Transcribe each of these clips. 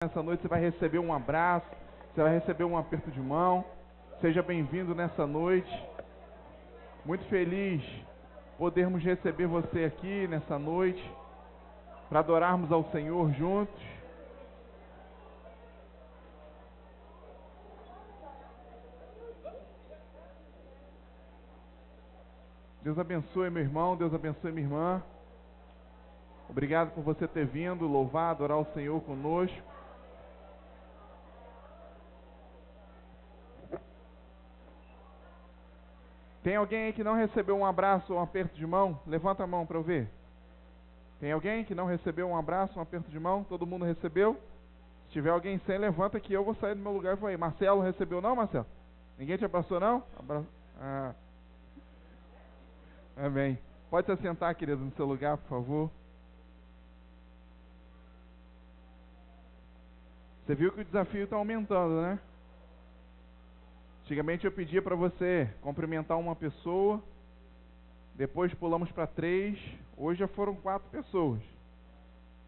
Nessa noite você vai receber um abraço, você vai receber um aperto de mão. Seja bem-vindo nessa noite. Muito feliz podermos receber você aqui nessa noite, para adorarmos ao Senhor juntos. Deus abençoe meu irmão, Deus abençoe minha irmã. Obrigado por você ter vindo louvar, adorar o Senhor conosco. Tem alguém aí que não recebeu um abraço ou um aperto de mão? Levanta a mão para eu ver. Tem alguém que não recebeu um abraço, um aperto de mão? Todo mundo recebeu? Se tiver alguém sem, levanta que eu vou sair do meu lugar e vou aí. Marcelo recebeu não, Marcelo? Ninguém te abraçou não? Amém. Pode se assentar, querido, no seu lugar, por favor. Você viu que o desafio está aumentando, né? Antigamente eu pedia para você cumprimentar uma pessoa, depois pulamos para 3, hoje já foram 4 pessoas.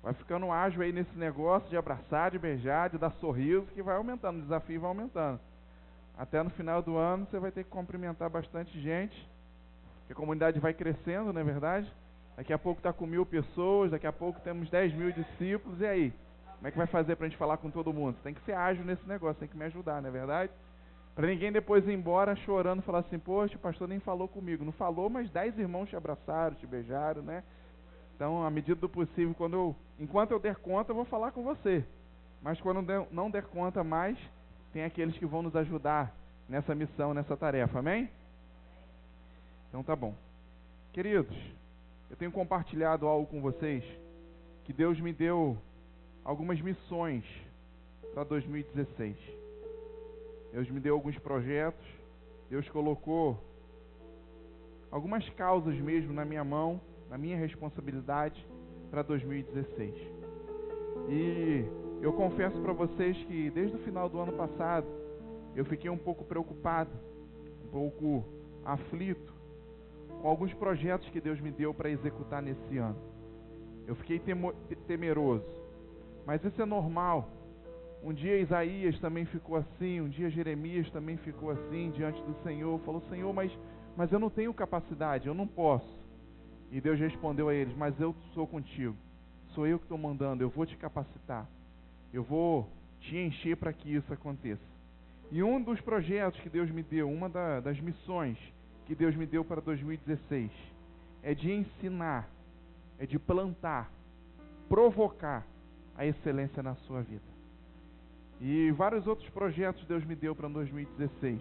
Vai ficando ágil aí nesse negócio de abraçar, de beijar, de dar sorriso, que vai aumentando, o desafio vai aumentando. Até no final do ano você vai ter que cumprimentar bastante gente, porque a comunidade vai crescendo, não é verdade? Daqui a pouco está com 1000 pessoas, daqui a pouco temos 10.000 discípulos, e aí? Como é que vai fazer para a gente falar com todo mundo? Você tem que ser ágil nesse negócio, tem que me ajudar, não é verdade? Para ninguém depois ir embora chorando e falar assim, poxa, o pastor nem falou comigo. Não falou, mas 10 irmãos te abraçaram, te beijaram, né? Então, à medida do possível, enquanto eu der conta, eu vou falar com você. Mas quando não der conta mais, tem aqueles que vão nos ajudar nessa missão, nessa tarefa, amém? Então tá bom. Queridos, eu tenho compartilhado algo com vocês, que Deus me deu algumas missões para 2016. Deus me deu alguns projetos, Deus colocou algumas causas mesmo na minha mão, na minha responsabilidade para 2016. E eu confesso para vocês que desde o final do ano passado, eu fiquei um pouco preocupado, um pouco aflito com alguns projetos que Deus me deu para executar nesse ano. Eu fiquei temeroso, mas isso é normal. Um dia Isaías também ficou assim, um dia Jeremias também ficou assim diante do Senhor, falou, Senhor, mas eu não tenho capacidade, eu não posso. E Deus respondeu a eles, mas eu sou contigo, sou eu que estou mandando, eu vou te capacitar, eu vou te encher para que isso aconteça. E um dos projetos que Deus me deu, uma das missões que Deus me deu para 2016, é de ensinar, é de plantar, provocar a excelência na sua vida. E vários outros projetos Deus me deu para 2016.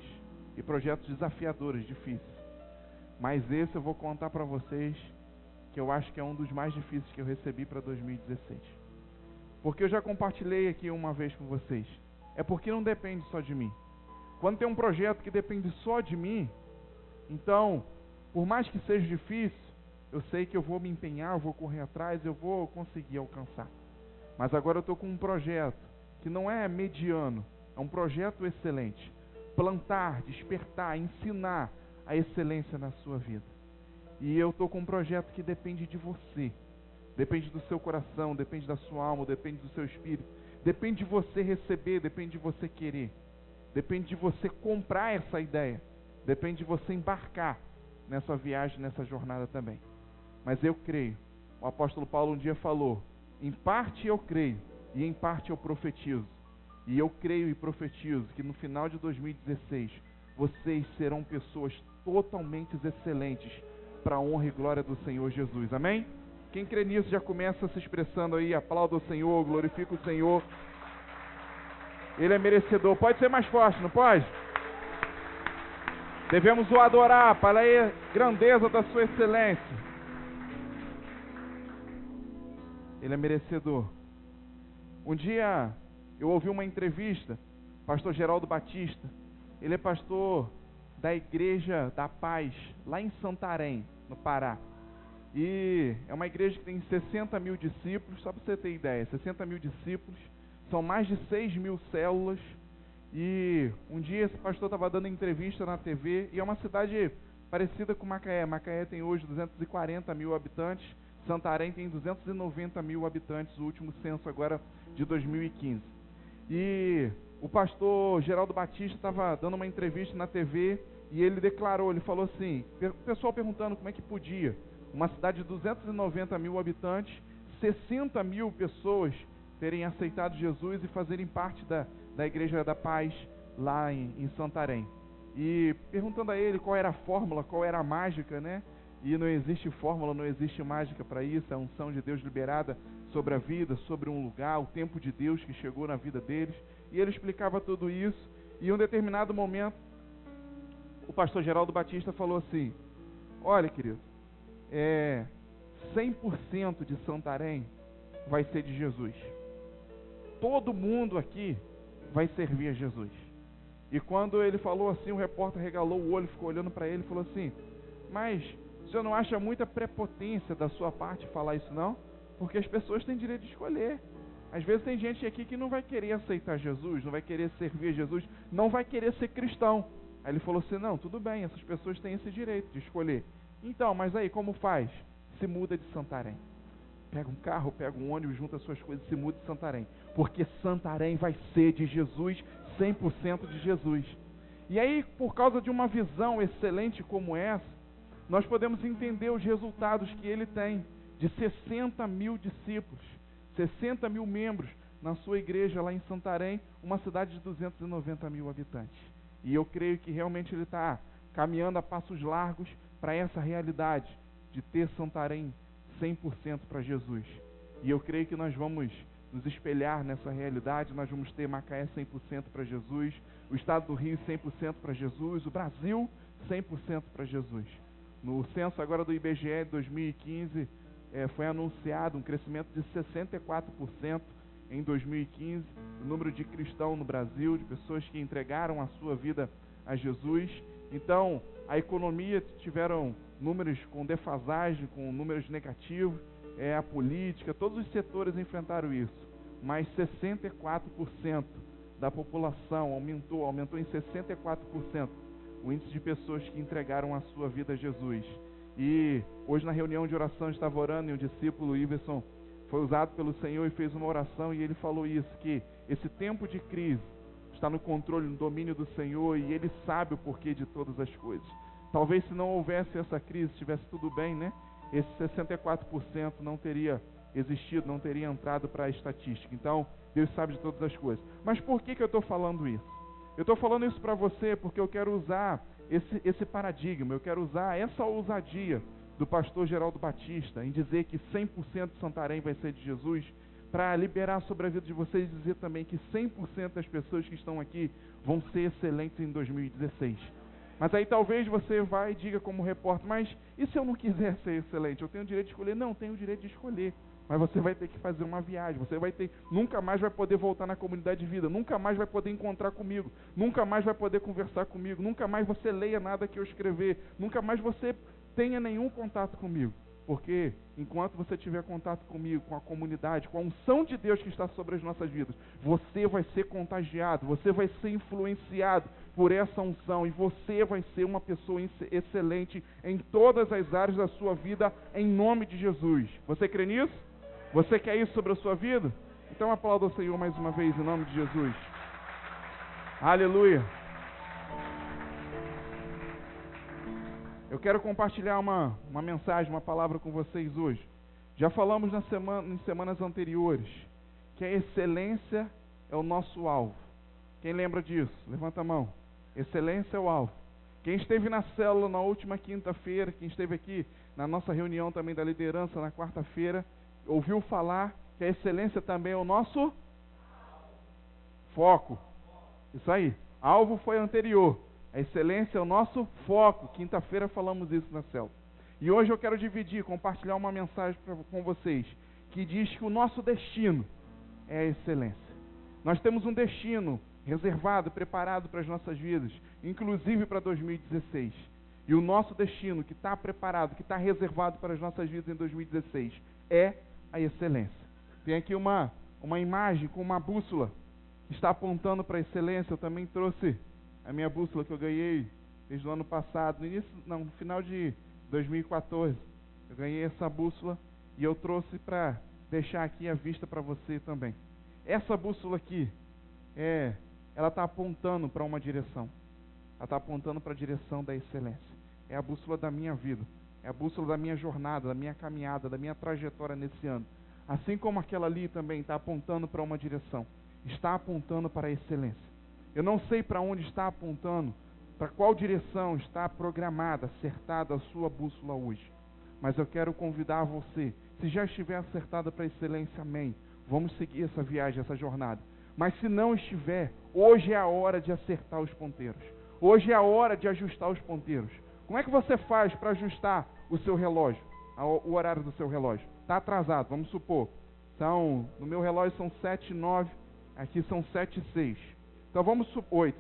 E projetos desafiadores, difíceis. Mas esse eu vou contar para vocês, que eu acho que é um dos mais difíceis que eu recebi para 2016. Porque eu já compartilhei aqui uma vez com vocês. É porque não depende só de mim. Quando tem um projeto que depende só de mim, então, por mais que seja difícil, eu sei que eu vou me empenhar, eu vou correr atrás, eu vou conseguir alcançar. Mas agora eu estou com um projeto que não é mediano, é um projeto excelente. Plantar, despertar, ensinar a excelência na sua vida. E eu estou com um projeto que depende de você. Depende do seu coração, depende da sua alma, depende do seu espírito. Depende de você receber, depende de você querer. Depende de você comprar essa ideia. Depende de você embarcar nessa viagem, nessa jornada também. Mas eu creio. O apóstolo Paulo um dia falou, em parte eu creio, e em parte eu profetizo. E eu creio e profetizo que no final de 2016, vocês serão pessoas totalmente excelentes para a honra e glória do Senhor Jesus. Amém? Quem crê nisso já começa se expressando aí, aplauda o Senhor, glorifica o Senhor. Ele é merecedor. Pode ser mais forte, não pode? Devemos o adorar para a grandeza da sua excelência. Ele é merecedor. Um dia eu ouvi uma entrevista, pastor Geraldo Batista, ele é pastor da Igreja da Paz, lá em Santarém, no Pará. E é uma igreja que tem 60 mil discípulos, só para você ter ideia, 60 mil discípulos, são mais de 6.000 células. E um dia esse pastor estava dando entrevista na TV, e é uma cidade parecida com Macaé. Macaé tem hoje 240 mil habitantes, Santarém tem 290 mil habitantes, o último censo agora de 2015. E o pastor Geraldo Batista estava dando uma entrevista na TV e ele declarou, ele falou assim, o pessoal perguntando como é que podia, uma cidade de 290 mil habitantes, 60 mil pessoas terem aceitado Jesus e fazerem parte da Igreja da Paz lá em Santarém. E perguntando a ele qual era a fórmula, qual era a mágica, né? E não existe fórmula, não existe mágica para isso, é a unção de Deus liberada sobre a vida, sobre um lugar, o tempo de Deus que chegou na vida deles. E ele explicava tudo isso, e em um determinado momento, o pastor Geraldo Batista falou assim, olha querido, 100% de Santarém vai ser de Jesus. Todo mundo aqui vai servir a Jesus. E quando ele falou assim, o repórter regalou o olho, ficou olhando para ele e falou assim, mas o senhor não acha muita prepotência da sua parte falar isso não? Porque as pessoas têm direito de escolher. Às vezes tem gente aqui que não vai querer aceitar Jesus, não vai querer servir a Jesus, não vai querer ser cristão. Aí ele falou assim, não, tudo bem, essas pessoas têm esse direito de escolher. Então, mas aí como faz? Se muda de Santarém. Pega um carro, pega um ônibus, junta as suas coisas e se muda de Santarém. Porque Santarém vai ser de Jesus, 100% de Jesus. E aí, por causa de uma visão excelente como essa, nós podemos entender os resultados que ele tem de 60 mil discípulos, 60 mil membros na sua igreja lá em Santarém, uma cidade de 290 mil habitantes. E eu creio que realmente ele está caminhando a passos largos para essa realidade de ter Santarém 100% para Jesus. E eu creio que nós vamos nos espelhar nessa realidade, nós vamos ter Macaé 100% para Jesus, o estado do Rio 100% para Jesus, o Brasil 100% para Jesus. No censo agora do IBGE de 2015, foi anunciado um crescimento de 64% em 2015, o número de cristãos no Brasil, de pessoas que entregaram a sua vida a Jesus. Então, a economia tiveram números com defasagem, com números negativos, a política, todos os setores enfrentaram isso, mas 64% da população aumentou em 64% o índice de pessoas que entregaram a sua vida a Jesus. E hoje na reunião de oração eu estava orando e o discípulo Iverson foi usado pelo Senhor e fez uma oração e ele falou isso, que esse tempo de crise está no controle, no domínio do Senhor e Ele sabe o porquê de todas as coisas. Talvez se não houvesse essa crise, estivesse tudo bem, né? Esse 64% não teria existido, não teria entrado para a estatística. Então, Deus sabe de todas as coisas. Mas por que eu estou falando isso? Eu estou falando isso para você porque eu quero usar esse paradigma, eu quero usar essa ousadia do pastor Geraldo Batista em dizer que 100% de Santarém vai ser de Jesus, para liberar sobre a vida de vocês e dizer também que 100% das pessoas que estão aqui vão ser excelentes em 2016. Mas aí talvez você vá e diga como repórter, mas e se eu não quiser ser excelente? Eu tenho o direito de escolher? Não, tenho o direito de escolher. Mas você vai ter que fazer uma viagem, você nunca mais vai poder voltar na comunidade de vida, nunca mais vai poder encontrar comigo, nunca mais vai poder conversar comigo, nunca mais você leia nada que eu escrever, nunca mais você tenha nenhum contato comigo. Porque enquanto você tiver contato comigo, com a comunidade, com a unção de Deus que está sobre as nossas vidas, você vai ser contagiado, você vai ser influenciado por essa unção e você vai ser uma pessoa excelente em todas as áreas da sua vida, em nome de Jesus. Você crê nisso? Você quer isso sobre a sua vida? Então aplauda o Senhor mais uma vez em nome de Jesus. Aleluia. Eu quero compartilhar uma mensagem, uma palavra com vocês hoje. Já falamos em semanas anteriores que a excelência é o nosso alvo. Quem lembra disso? Levanta a mão. Excelência é o alvo. Quem esteve na célula na última quinta-feira, quem esteve aqui na nossa reunião também da liderança na quarta-feira, ouviu falar que a excelência também é o nosso foco. Isso aí. Alvo foi anterior. A excelência é o nosso foco. Quinta-feira falamos isso na célula. E hoje eu quero compartilhar uma mensagem com vocês, que diz que o nosso destino é a excelência. Nós temos um destino reservado, preparado para as nossas vidas, inclusive para 2016. E o nosso destino que está preparado, que está reservado para as nossas vidas em 2016, é a excelência. Tem aqui uma imagem com uma bússola que está apontando para a excelência. Eu também trouxe a minha bússola que eu ganhei desde o ano passado, no final de 2014. Eu ganhei essa bússola e eu trouxe para deixar aqui à vista para você também. Essa bússola aqui ela está apontando para uma direção. Ela está apontando para a direção da excelência. É a bússola da minha vida. É a bússola da minha jornada, da minha caminhada, da minha trajetória nesse ano. Assim como aquela ali também está apontando para uma direção. Está apontando para a excelência. Eu não sei para onde está apontando, para qual direção está programada, acertada a sua bússola hoje. Mas eu quero convidar você, se já estiver acertada para a excelência, amém. Vamos seguir essa viagem, essa jornada. Mas se não estiver, hoje é a hora de acertar os ponteiros. Hoje é a hora de ajustar os ponteiros. Como é que você faz para ajustar o seu relógio, o horário do seu relógio? Está atrasado, vamos supor. No meu relógio são 7h09, aqui são 7h06. Então vamos supor,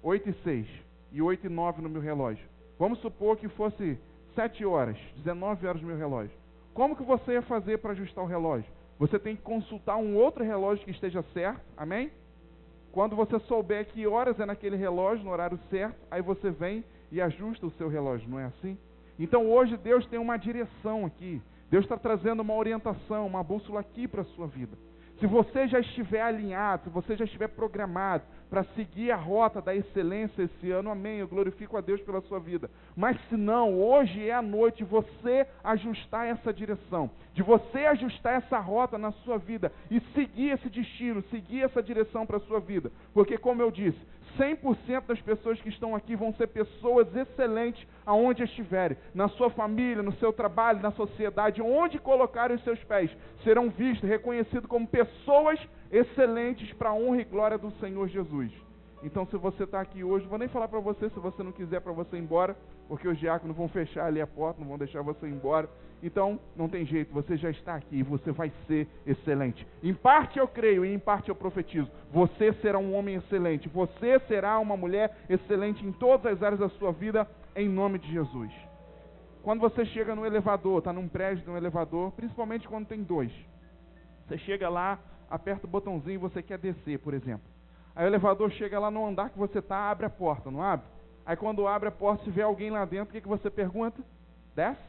8h06 e 8h09 no meu relógio. Vamos supor que fosse 7 horas, 19 horas no meu relógio. Como que você ia fazer para ajustar o relógio? Você tem que consultar um outro relógio que esteja certo, amém? Quando você souber que horas é naquele relógio, no horário certo, aí você vem e ajusta o seu relógio, não é assim? Então hoje Deus tem uma direção aqui. Deus está trazendo uma orientação, uma bússola aqui para a sua vida. Se você já estiver alinhado, se você já estiver programado para seguir a rota da excelência esse ano, amém, eu glorifico a Deus pela sua vida. Mas se não, hoje é a noite de você ajustar essa direção, de você ajustar essa rota na sua vida e seguir esse destino, seguir essa direção para a sua vida. Porque como eu disse, 100% das pessoas que estão aqui vão ser pessoas excelentes aonde estiverem, na sua família, no seu trabalho, na sociedade, onde colocarem os seus pés, serão vistos, reconhecidos como pessoas excelentes para a honra e glória do Senhor Jesus. Então se você está aqui hoje, vou nem falar para você, se você não quiser para você ir embora, porque os diáconos vão fechar ali a porta, não vão deixar você ir embora. Então não tem jeito, você já está aqui e você vai ser excelente. Em parte eu creio e em parte eu profetizo. Você será um homem excelente, você será uma mulher excelente em todas as áreas da sua vida, em nome de Jesus. Quando você chega no elevador, está num prédio, num elevador, principalmente quando tem 2. Você chega lá, aperta o botãozinho e você quer descer, por exemplo. Aí o elevador chega lá no andar que você está, abre a porta, não abre? Aí quando abre a porta, se vê alguém lá dentro, o que você pergunta? Desce?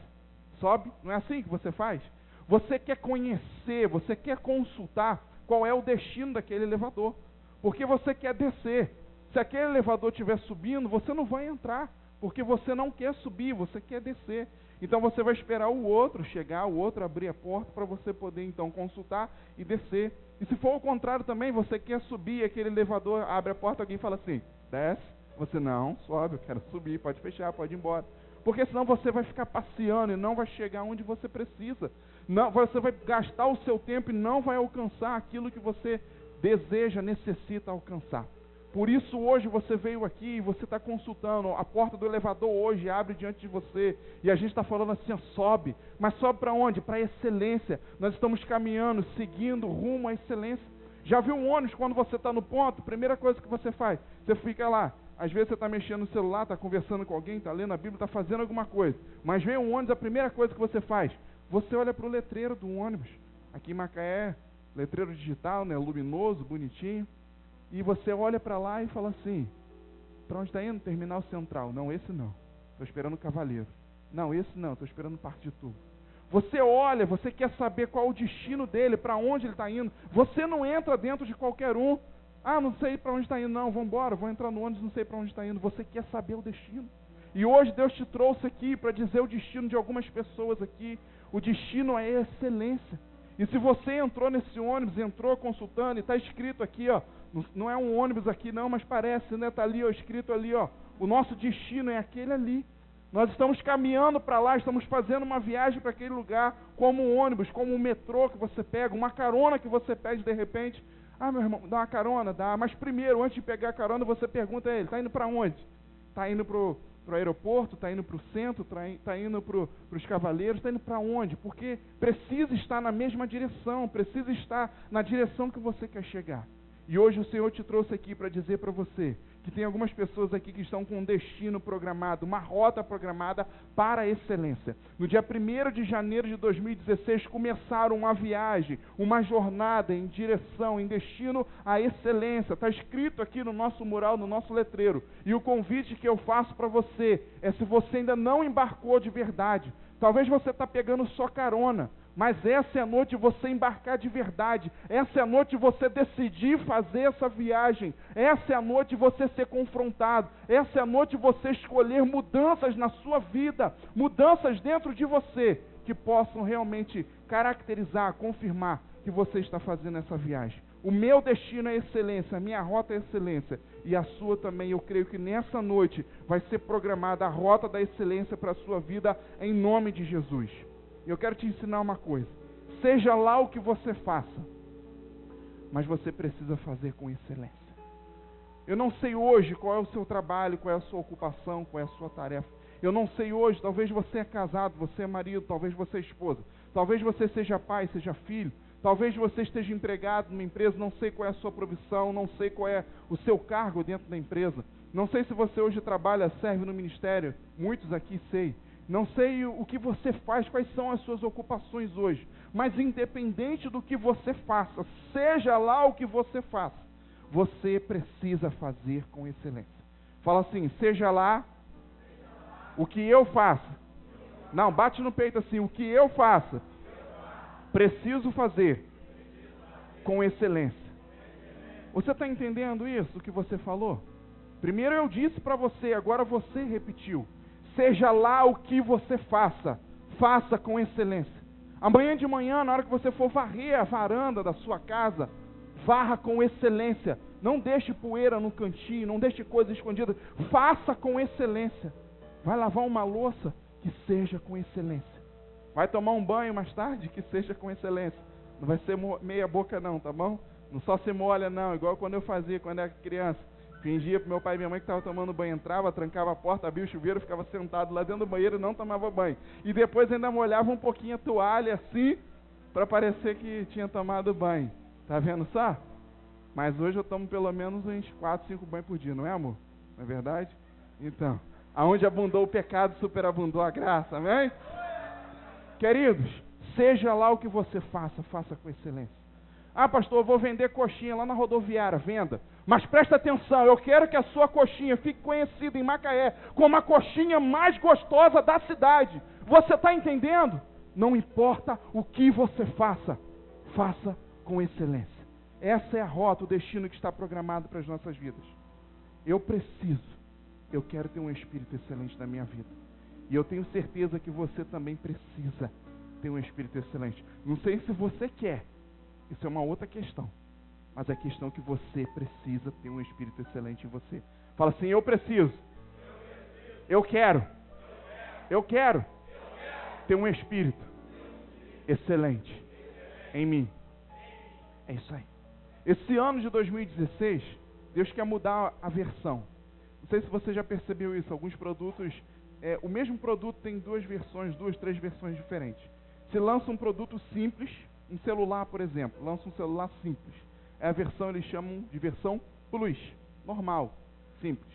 Sobe? Não é assim que você faz? Você quer conhecer, você quer consultar qual é o destino daquele elevador. Porque você quer descer. Se aquele elevador estiver subindo, você não vai entrar. Porque você não quer subir, você quer descer. Então você vai esperar o outro chegar, o outro abrir a porta para você poder então consultar e descer. E se for o contrário também, você quer subir, aquele elevador abre a porta, alguém fala assim, desce. Você não, sobe, eu quero subir, pode fechar, pode ir embora. Porque senão você vai ficar passeando e não vai chegar onde você precisa. Não, você vai gastar o seu tempo e não vai alcançar aquilo que você deseja, necessita alcançar. Por isso hoje você veio aqui e você está consultando, a porta do elevador hoje abre diante de você, e a gente está falando assim, ó, sobe, mas sobe para onde? Para a excelência. Nós estamos caminhando, seguindo rumo à excelência. Já viu um ônibus quando você está no ponto? Primeira coisa que você faz, você fica lá, às vezes você está mexendo no celular, está conversando com alguém, está lendo a Bíblia, está fazendo alguma coisa, mas vem um ônibus, a primeira coisa que você faz, você olha para o letreiro do ônibus. Aqui em Macaé, letreiro digital, né, luminoso, bonitinho. E você olha para lá e fala assim, para onde está indo? Terminal Central. Não, esse não. Estou esperando o Cavaleiro. Não, esse não. Estou esperando Parque de Tudo. Você olha, você quer saber qual o destino dele, para onde ele está indo. Você não entra dentro de qualquer um. Ah, não sei para onde está indo. Não, vamos embora, vou entrar no ônibus, não sei para onde está indo. Você quer saber o destino. E hoje Deus te trouxe aqui para dizer o destino de algumas pessoas aqui. O destino é excelência. E se você entrou nesse ônibus, entrou consultando, e está escrito aqui, ó, não é um ônibus aqui não, mas parece, né? Está ali, ó, escrito ali, ó, o nosso destino é aquele ali. Nós estamos caminhando para lá, estamos fazendo uma viagem para aquele lugar, como um ônibus, como um metrô que você pega, uma carona que você pede de repente. Ah, meu irmão, dá uma carona? Dá. Mas primeiro, antes de pegar a carona, você pergunta a ele, está indo para onde? Está indo para o aeroporto, está indo para o centro, está indo para os Cavaleiros, está indo para onde? Porque precisa estar na mesma direção, precisa estar na direção que você quer chegar. E hoje o Senhor te trouxe aqui para dizer para você que tem algumas pessoas aqui que estão com um destino programado, uma rota programada para a excelência. No dia 1º de janeiro de 2016 começaram uma viagem, uma jornada em direção, em destino à excelência. Está escrito aqui no nosso mural, no nosso letreiro. E o convite que eu faço para você é, se você ainda não embarcou de verdade, talvez você está pegando só carona, Mas essa é a noite de você embarcar de verdade. Essa é a noite de você decidir fazer essa viagem. Essa é a noite de você ser confrontado. Essa é a noite de você escolher mudanças na sua vida. Mudanças dentro de você que possam realmente caracterizar, confirmar que você está fazendo essa viagem. O meu destino é excelência, a minha rota é excelência. E a sua também. Eu creio que nessa noite vai ser programada a rota da excelência para a sua vida em nome de Jesus. Eu quero te ensinar uma coisa. Seja lá o que você faça, mas você precisa fazer com excelência. Eu não sei hoje qual é o seu trabalho, qual é a sua ocupação, qual é a sua tarefa. Eu não sei hoje, talvez você é casado, você é marido, talvez você é esposa. Talvez você seja pai, seja filho. Talvez você esteja empregado numa empresa, não sei qual é a sua profissão, não sei qual é o seu cargo dentro da empresa. Não sei se você hoje trabalha, serve no ministério. Muitos aqui sei. Não sei o que você faz, quais são as suas ocupações hoje. Mas independente do que você faça, seja lá o que você faça, você precisa fazer com excelência. Fala assim, seja lá o que eu faça. Não, bate no peito assim, o que eu faça, preciso fazer com excelência. Você está entendendo isso, o que você falou? Primeiro eu disse para você, agora você repetiu. Seja lá o que você faça, faça com excelência. Amanhã de manhã, na hora que você for varrer a varanda da sua casa, varra com excelência. Não deixe poeira no cantinho, não deixe coisa escondida. Faça com excelência. Vai lavar uma louça, que seja com excelência. Vai tomar um banho mais tarde, que seja com excelência. Não vai ser meia boca não, tá bom? Não só se molha não, igual quando eu fazia, quando era criança. Fingia pro meu pai e minha mãe que estava tomando banho, entrava, trancava a porta, abria o chuveiro, ficava sentado lá dentro do banheiro e não tomava banho. E depois ainda molhava um pouquinho a toalha assim, para parecer que tinha tomado banho. Tá vendo só? Mas hoje eu tomo pelo menos uns 4, 5 banhos por dia, não é, amor? Não é verdade? Então, aonde abundou o pecado, superabundou a graça, amém? Queridos, seja lá o que você faça, faça com excelência. Ah, pastor, eu vou vender coxinha lá na rodoviária, venda. Mas presta atenção, eu quero que a sua coxinha fique conhecida em Macaé como a coxinha mais gostosa da cidade. Você está entendendo? Não importa o que você faça, faça com excelência. Essa é a rota, o destino que está programado para as nossas vidas. Eu quero ter um espírito excelente na minha vida. E eu tenho certeza que você também precisa ter um espírito excelente. Não sei se você quer, isso é uma outra questão. Mas a questão é que você precisa ter um espírito excelente em você. Fala assim, eu preciso. Eu quero ter um espírito excelente em mim. É isso aí. Esse ano de 2016, Deus quer mudar a versão. Não sei se você já percebeu isso. Alguns produtos, o mesmo produto tem duas, três versões diferentes. Se lança um produto simples, um celular, por exemplo, lança um celular simples. É a versão, eles chamam de versão Plus, normal, simples.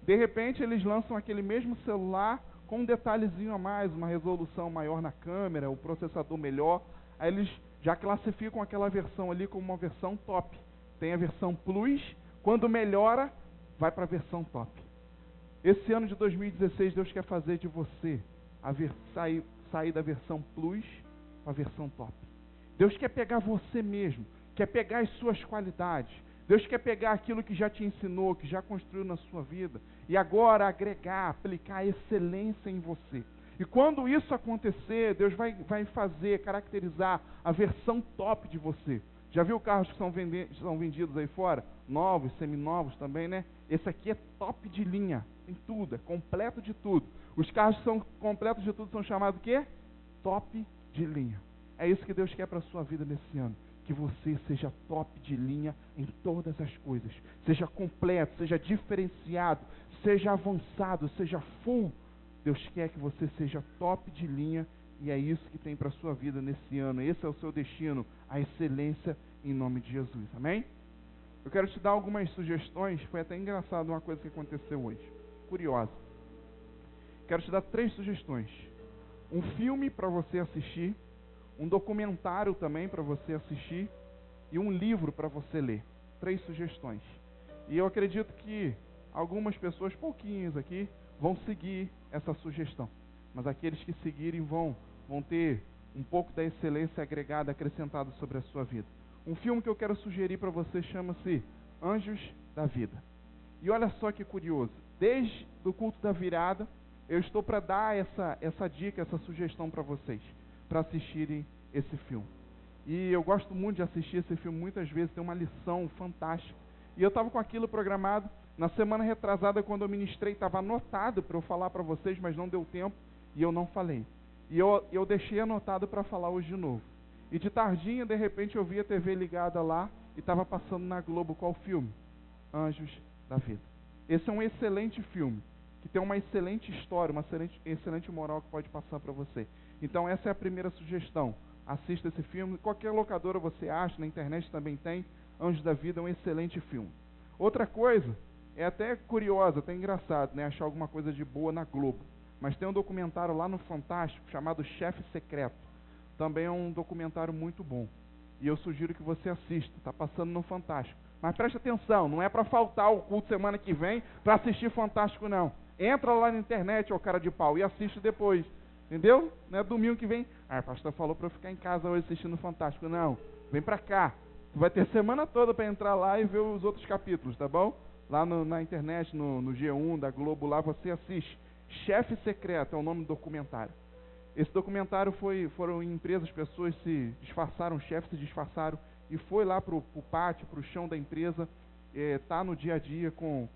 De repente, eles lançam aquele mesmo celular com um detalhezinho a mais, uma resolução maior na câmera, o processador melhor. Aí eles já classificam aquela versão ali como uma versão top. Tem a versão Plus, quando melhora, vai para a versão top. Esse ano de 2016, Deus quer fazer de você sair da versão Plus para a versão top. Deus quer pegar você mesmo, quer pegar as suas qualidades. Deus quer pegar aquilo que já te ensinou, que já construiu na sua vida, e agora agregar, aplicar a excelência em você. E quando isso acontecer, Deus vai caracterizar a versão top de você. Já viu carros que são vendidos aí fora? Novos, seminovos também, né? Esse aqui é top de linha, tem tudo, é completo de tudo. Os carros que são completos de tudo são chamados o quê? Top de linha. É isso que Deus quer para a sua vida nesse ano. Que você seja top de linha em todas as coisas. Seja completo, seja diferenciado, seja avançado, seja full. Deus quer que você seja top de linha e é isso que tem para a sua vida nesse ano. Esse é o seu destino, a excelência em nome de Jesus. Amém? Eu quero te dar algumas sugestões. Foi até engraçado uma coisa que aconteceu hoje. Curiosa. Quero te dar 3 sugestões. Um filme para você assistir. Um documentário também para você assistir e um livro para você ler. 3 sugestões. E eu acredito que algumas pessoas, pouquinhos aqui, vão seguir essa sugestão. Mas aqueles que seguirem vão ter um pouco da excelência agregada, acrescentada sobre a sua vida. Um filme que eu quero sugerir para você chama-se Anjos da Vida. E olha só que curioso, desde o culto da virada, eu estou para dar essa dica, essa sugestão para vocês, para assistirem esse filme. E eu gosto muito de assistir esse filme, muitas vezes tem uma lição fantástica. E eu estava com aquilo programado, na semana retrasada, quando eu ministrei, estava anotado para eu falar para vocês, mas não deu tempo, e eu não falei. E eu deixei anotado para falar hoje de novo. E de tardinha, de repente, eu vi a TV ligada lá, e estava passando na Globo qual filme? Anjos da Vida. Esse é um excelente filme, que tem uma excelente história, uma excelente moral que pode passar para você. Então essa é a primeira sugestão. Assista esse filme, qualquer locadora você acha, na internet também tem. Anjos da Vida é um excelente filme. Outra coisa, é até curiosa, até engraçado, né, achar alguma coisa de boa na Globo. Mas tem um documentário lá no Fantástico, chamado Chefe Secreto. Também é um documentário muito bom. E eu sugiro que você assista, está passando no Fantástico. Mas preste atenção, não é para faltar o culto semana que vem para assistir Fantástico, não. Entra lá na internet, ó cara de pau, e assiste depois. Entendeu? Não é domingo que vem. Ah, o pastor falou para eu ficar em casa hoje assistindo Fantástico. Não, vem para cá. Tu vai ter semana toda para entrar lá e ver os outros capítulos, tá bom? Lá na internet, no G1 da Globo, lá você assiste. Chefe Secreto é o nome do documentário. Esse documentário foram em empresas, pessoas se disfarçaram, chefes se disfarçaram e foi lá para o pátio, para o chão da empresa, tá no dia a dia com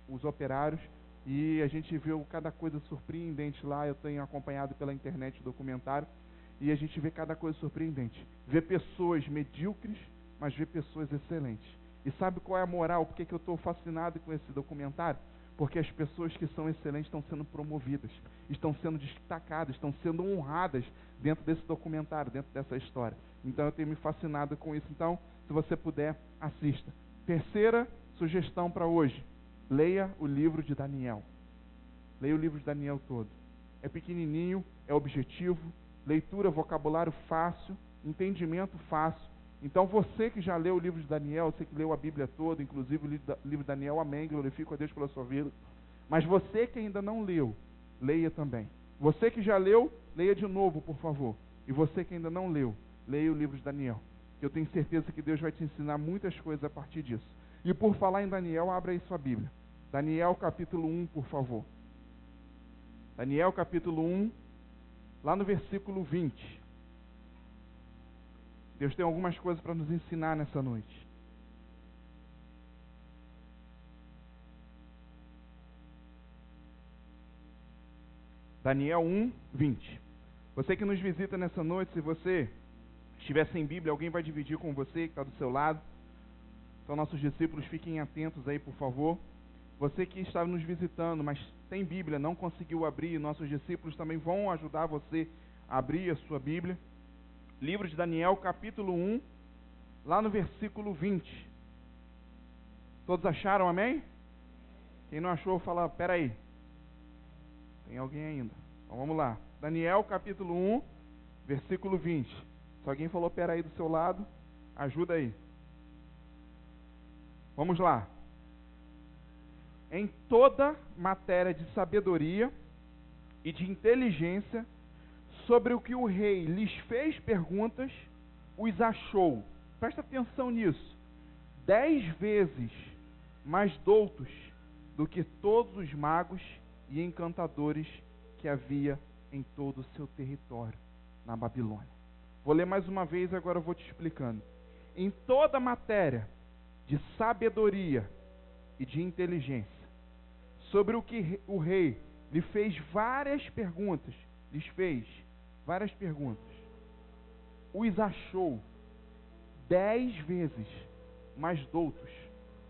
os operários, e a gente viu cada coisa surpreendente lá. Eu tenho acompanhado pela internet o documentário, e a gente vê cada coisa surpreendente. Vê pessoas medíocres, mas vê pessoas excelentes. E sabe qual é a moral? Por que eu estou fascinado com esse documentário? Porque as pessoas que são excelentes estão sendo promovidas, estão sendo destacadas, estão sendo honradas dentro desse documentário, dentro dessa história. Então eu tenho me fascinado com isso. Então, se você puder, assista. Terceira sugestão para hoje: leia o livro de Daniel. Leia o livro de Daniel todo. É pequenininho, é objetivo, leitura, vocabulário fácil, entendimento fácil. Então você que já leu o livro de Daniel, você que leu a Bíblia toda, inclusive o livro de Daniel, amém, glorifico a Deus pela sua vida. Mas você que ainda não leu, leia também. Você que já leu, leia de novo, por favor. E você que ainda não leu, leia o livro de Daniel. Eu tenho certeza que Deus vai te ensinar muitas coisas a partir disso. E por falar em Daniel, abra aí sua Bíblia. Daniel capítulo 1, por favor. Daniel capítulo 1, lá no versículo 20. Deus tem algumas coisas para nos ensinar nessa noite. Daniel 1, 20. Você que nos visita nessa noite, se você estiver sem Bíblia, alguém vai dividir com você que está do seu lado. Então nossos discípulos, fiquem atentos aí, por favor. Você que está nos visitando, mas tem Bíblia, não conseguiu abrir, nossos discípulos também vão ajudar você a abrir a sua Bíblia. Livro de Daniel, capítulo 1, lá no versículo 20. Todos acharam, amém? Quem não achou, fala, peraí. Tem alguém ainda. Então vamos lá. Daniel, capítulo 1, versículo 20. Se alguém falou peraí do seu lado, ajuda aí. Vamos lá. Em toda matéria de sabedoria e de inteligência, sobre o que o rei lhes fez perguntas, os achou. Presta atenção nisso. 10 vezes mais doutos do que todos os magos e encantadores que havia em todo o seu território na Babilônia. Vou ler mais uma vez, agora eu vou te explicando. Em toda matéria de sabedoria e de inteligência, sobre o que o rei lhe fez várias perguntas, os achou 10 vezes mais doutos,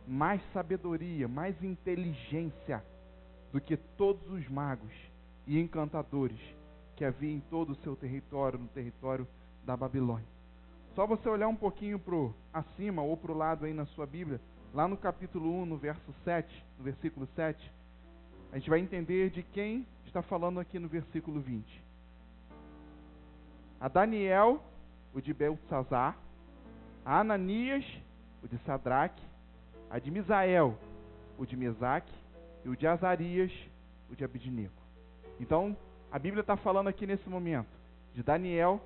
mais sabedoria, mais inteligência do que todos os magos e encantadores que havia em todo o seu território, no território da Babilônia. Só você olhar um pouquinho pro acima ou para o lado aí na sua Bíblia, lá no capítulo 1, no verso 7, no versículo 7, a gente vai entender de quem está falando aqui no versículo 20. A Daniel, o de Beltzazar, a Ananias, o de Sadraque, a de Misael, o de Mesaque, e o de Azarias, o de Abidnego. Então, a Bíblia está falando aqui nesse momento de Daniel,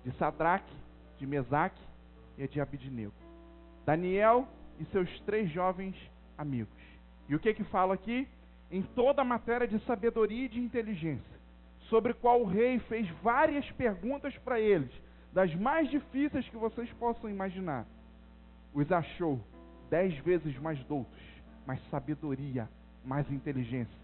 de Sadraque, de Mesaque e de Abidnego. Daniel e seus 3 jovens amigos. E o que fala aqui? Em toda a matéria de sabedoria e de inteligência, sobre qual o rei fez várias perguntas para eles, das mais difíceis que vocês possam imaginar, os achou 10 vezes mais doutos, mais sabedoria, mais inteligência,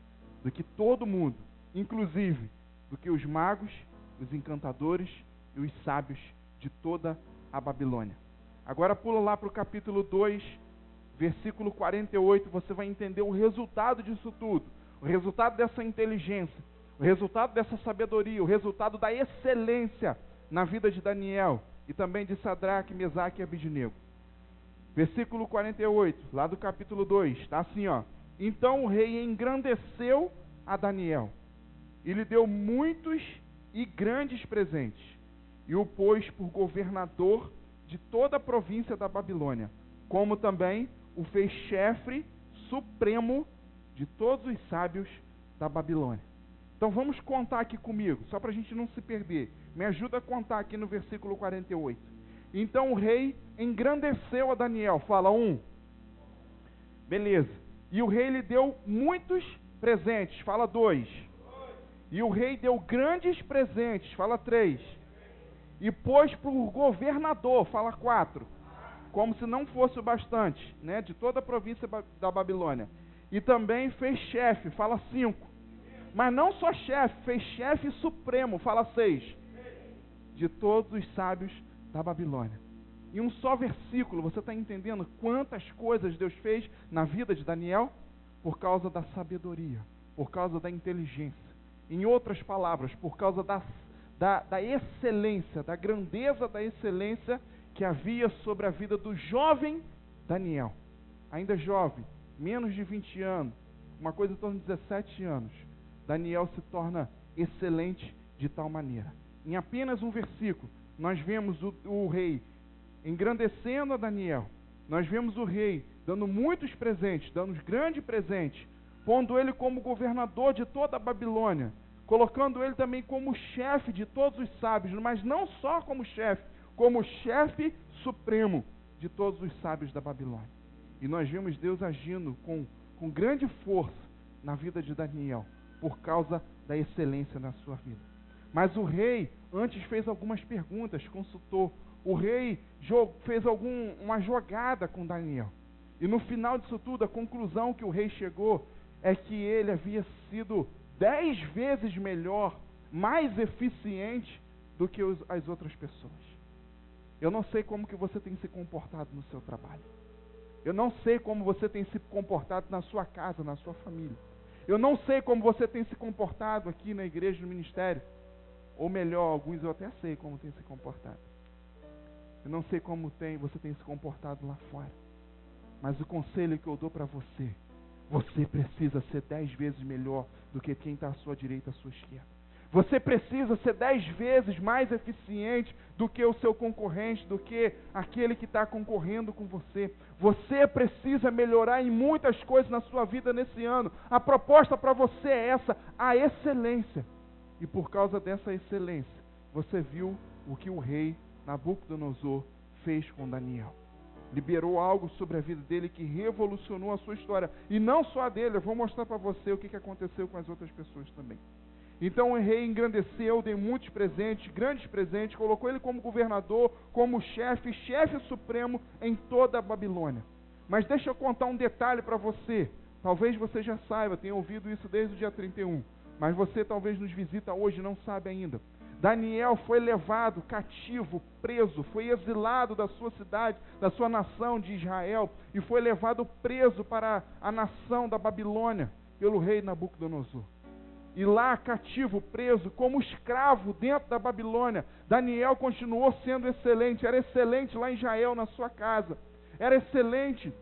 do que todo mundo, inclusive do que os magos, os encantadores e os sábios de toda a Babilônia. Agora pula lá para o capítulo 2, versículo 48, você vai entender o resultado disso tudo, o resultado dessa inteligência, o resultado dessa sabedoria, o resultado da excelência na vida de Daniel e também de Sadraque, Mesaque e Abidnego. Versículo 48, lá do capítulo 2, está assim, ó. Então o rei engrandeceu a Daniel e lhe deu muitos e grandes presentes, e o pôs por governador de toda a província da Babilônia, como também o fez chefe supremo de todos os sábios da Babilônia. Então vamos contar aqui comigo, só para a gente não se perder. Me ajuda a contar aqui no versículo 48. Então o rei engrandeceu a Daniel. Fala 1. Beleza. E o rei lhe deu muitos presentes. Fala 2. E o rei deu grandes presentes. Fala 3. E pôs por governador. Fala 4. Como se não fosse o bastante, né? De toda a província da Babilônia. E também fez chefe. Fala 5. Mas não só chefe, fez chefe supremo. Fala 6. De todos os sábios da Babilônia. Em um só versículo, você está entendendo quantas coisas Deus fez na vida de Daniel? Por causa da sabedoria, por causa da inteligência. Em outras palavras, por causa da excelência, da grandeza da excelência que havia sobre a vida do jovem Daniel. Ainda jovem, menos de 20 anos, uma coisa em torno de 17 anos. Daniel se torna excelente de tal maneira. Em apenas um versículo, nós vemos o rei engrandecendo a Daniel. Nós vemos o rei dando muitos presentes, dando grandes presentes, pondo ele como governador de toda a Babilônia, colocando ele também como chefe de todos os sábios, mas não só como chefe supremo de todos os sábios da Babilônia. E nós vemos Deus agindo com grande força na vida de Daniel, por causa da excelência na sua vida. Mas o rei antes fez algumas perguntas, consultou. O rei fez uma jogada com Daniel. E no final disso tudo, a conclusão que o rei chegou é que ele havia sido 10 vezes melhor, mais eficiente do que as outras pessoas. Eu não sei como que você tem se comportado no seu trabalho. Eu não sei como você tem se comportado na sua casa, na sua família. Eu não sei como você tem se comportado aqui na igreja, no ministério. Ou melhor, alguns eu até sei como tem se comportado. Eu não sei como você tem se comportado lá fora. Mas o conselho que eu dou para você, você precisa ser 10 vezes melhor do que quem está à sua direita, à sua esquerda. Você precisa ser 10 vezes mais eficiente do que o seu concorrente, do que aquele que está concorrendo com você. Você precisa melhorar em muitas coisas na sua vida nesse ano. A proposta para você é essa, a excelência. E por causa dessa excelência, você viu o que o rei Nabucodonosor fez com Daniel. Liberou algo sobre a vida dele que revolucionou a sua história. E não só a dele, eu vou mostrar para você o que aconteceu com as outras pessoas também. Então o rei engrandeceu, deu muitos presentes, grandes presentes, colocou ele como governador, como chefe supremo em toda a Babilônia. Mas deixa eu contar um detalhe para você. Talvez você já saiba, tenha ouvido isso desde o dia 31. Mas você talvez nos visita hoje e não sabe ainda. Daniel foi levado cativo, preso, foi exilado da sua cidade, da sua nação de Israel, e foi levado preso para a nação da Babilônia, pelo rei Nabucodonosor. E lá, cativo, preso, como escravo dentro da Babilônia, Daniel continuou sendo excelente, era excelente lá em Israel, na sua casa, era excelente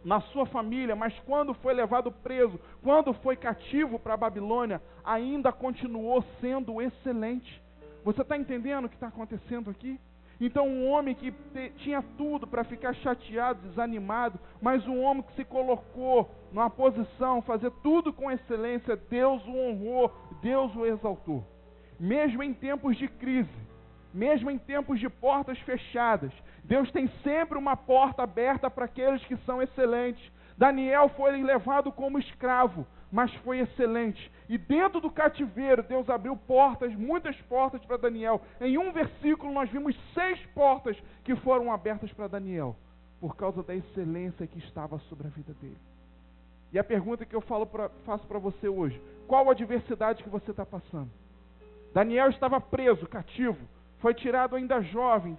na sua família, mas quando foi levado preso, quando foi cativo para a Babilônia, ainda continuou sendo excelente. Você está entendendo o que está acontecendo aqui? Então um homem que tinha tudo para ficar chateado, desanimado, mas um homem que se colocou numa posição, fazer tudo com excelência, Deus o honrou, Deus o exaltou. Mesmo em tempos de crise, mesmo em tempos de portas fechadas, Deus tem sempre uma porta aberta para aqueles que são excelentes. Daniel foi levado como escravo, mas foi excelente. E dentro do cativeiro, Deus abriu portas, muitas portas para Daniel. Em um versículo nós vimos 6 portas que foram abertas para Daniel, por causa da excelência que estava sobre a vida dele. E a pergunta que eu faço para você hoje: qual a adversidade que você está passando? Daniel estava preso, cativo, foi tirado ainda jovem,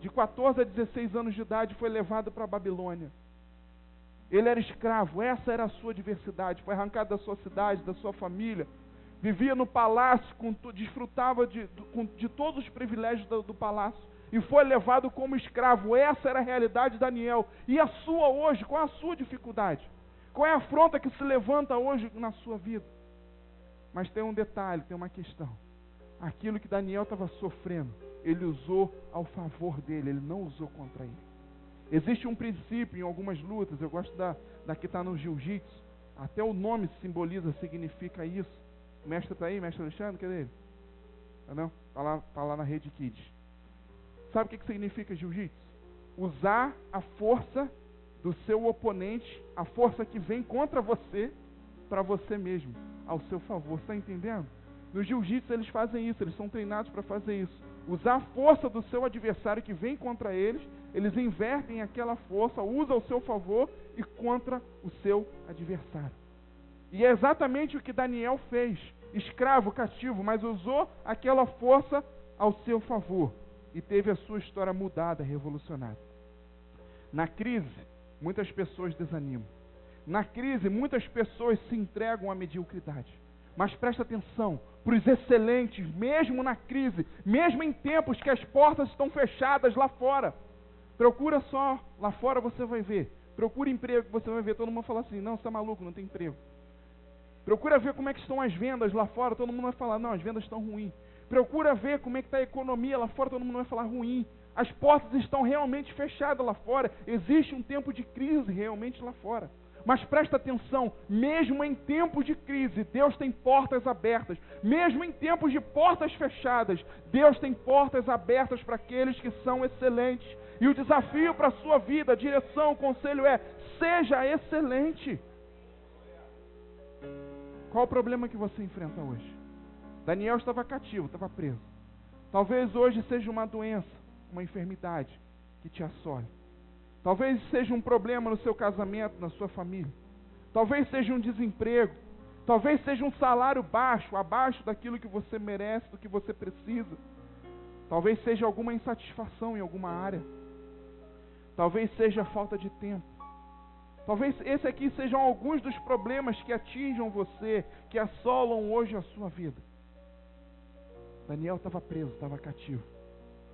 de 14 a 16 anos de idade, foi levado para a Babilônia. Ele era escravo, essa era a sua adversidade, foi arrancado da sua cidade, da sua família, vivia no palácio, desfrutava de todos os privilégios do palácio, e foi levado como escravo. Essa era a realidade de Daniel. E a sua hoje, qual é a sua dificuldade? Qual é a afronta que se levanta hoje na sua vida? Mas tem um detalhe, tem uma questão. Aquilo que Daniel estava sofrendo, ele usou ao favor dele, ele não usou contra ele. Existe um princípio em algumas lutas, eu gosto da que está no jiu-jitsu, até o nome simboliza, significa isso. O mestre está aí, mestre Alexandre, cadê ele? Não? Está lá na Rede Kids. Sabe o que significa jiu-jitsu? Usar a força do seu oponente, a força que vem contra você, para você mesmo, ao seu favor. Está entendendo? No jiu-jitsu eles fazem isso, eles são treinados para fazer isso. Usar a força do seu adversário que vem contra eles, eles invertem aquela força, usam ao seu favor e contra o seu adversário. E é exatamente o que Daniel fez. Escravo, cativo, mas usou aquela força ao seu favor. E teve a sua história mudada, revolucionada. Na crise, muitas pessoas desanimam. Na crise, muitas pessoas se entregam à mediocridade. Mas presta atenção, para os excelentes, mesmo na crise, mesmo em tempos que as portas estão fechadas lá fora, procura só, lá fora você vai ver. Procura emprego, você vai ver, todo mundo fala assim: não, você está maluco, não tem emprego. Procura ver como é que estão as vendas lá fora, todo mundo vai falar: não, as vendas estão ruins. Procura ver como é que está a economia lá fora, todo mundo vai falar ruim. As portas estão realmente fechadas lá fora. Existe um tempo de crise realmente lá fora. Mas presta atenção, mesmo em tempos de crise, Deus tem portas abertas. Mesmo em tempos de portas fechadas, Deus tem portas abertas para aqueles que são excelentes. E o desafio para a sua vida, a direção, o conselho é: seja excelente. Qual o problema que você enfrenta hoje? Daniel estava cativo, estava preso. Talvez hoje seja uma doença, uma enfermidade que te assole. Talvez seja um problema no seu casamento, na sua família. Talvez seja um desemprego. Talvez seja um salário baixo, abaixo daquilo que você merece, do que você precisa. Talvez seja alguma insatisfação em alguma área. Talvez seja falta de tempo. Talvez esse aqui sejam alguns dos problemas que atinjam você, que assolam hoje a sua vida. Daniel estava preso, estava cativo.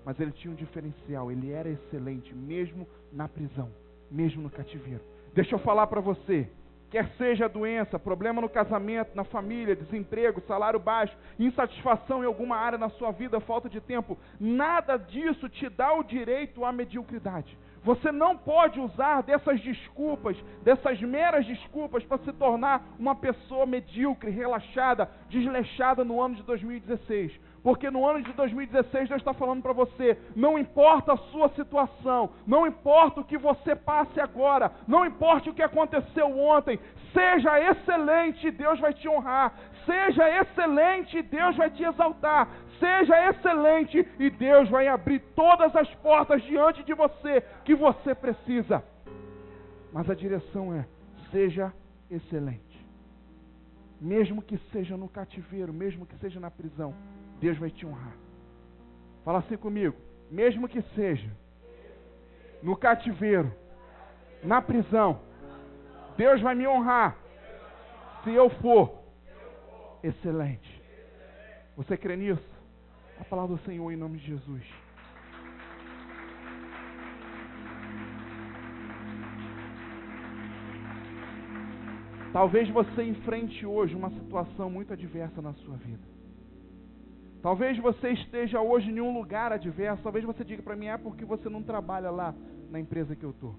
Mas ele tinha um diferencial, ele era excelente, mesmo na prisão, mesmo no cativeiro. Deixa eu falar para você, quer seja doença, problema no casamento, na família, desemprego, salário baixo, insatisfação em alguma área na sua vida, falta de tempo, nada disso te dá o direito à mediocridade. Você não pode usar dessas desculpas, dessas meras desculpas, para se tornar uma pessoa medíocre, relaxada, desleixada no ano de 2016. Porque no ano de 2016 Deus está falando para você: não importa a sua situação, não importa o que você passe agora, não importa o que aconteceu ontem, seja excelente, Deus vai te honrar. Seja excelente, Deus vai te exaltar. Seja excelente e Deus vai abrir todas as portas diante de você que você precisa. Mas a direção é: seja excelente. Mesmo que seja no cativeiro, mesmo que seja na prisão, Deus vai te honrar. Fala assim comigo: mesmo que seja no cativeiro, na prisão, Deus vai me honrar se eu for excelente. Você crê nisso? A palavra do Senhor em nome de Jesus. Talvez você enfrente hoje uma situação muito adversa na sua vida. Talvez você esteja hoje em um lugar adverso. Talvez você diga para mim: é porque você não trabalha lá na empresa que eu estou.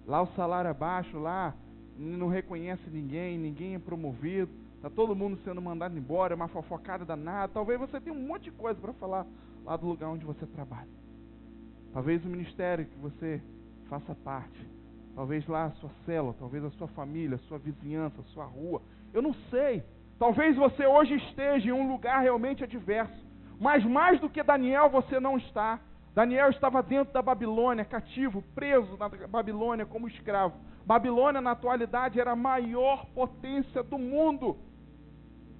Lá o salário é baixo, lá não reconhece ninguém, ninguém é promovido, está todo mundo sendo mandado embora, é uma fofocada danada. Talvez você tenha um monte de coisa para falar lá do lugar onde você trabalha. Talvez o ministério que você faça parte. Talvez lá a sua célula, talvez a sua família, a sua vizinhança, a sua rua. Eu não sei. Talvez você hoje esteja em um lugar realmente adverso. Mas mais do que Daniel, você não está. Daniel estava dentro da Babilônia, cativo, preso na Babilônia como escravo. Babilônia, na atualidade, era a maior potência do mundo.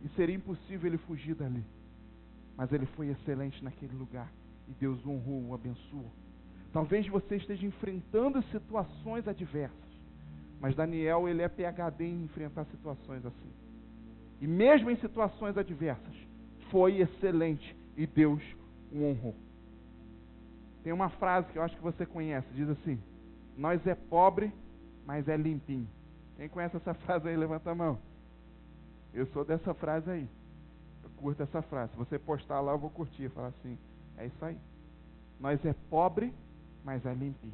E seria impossível ele fugir dali. Mas ele foi excelente naquele lugar. E Deus o honrou, o abençoou. Talvez você esteja enfrentando situações adversas. Mas Daniel, ele é PhD em enfrentar situações assim. E mesmo em situações adversas, foi excelente. E Deus o honrou. Tem uma frase que eu acho que você conhece. Diz assim: nós é pobre, mas é limpinho. Quem conhece essa frase aí, levanta a mão. Eu sou dessa frase aí. Eu curto essa frase. Se você postar lá, eu vou curtir. Falar assim, é isso aí. Nós é pobre, mas é limpinho.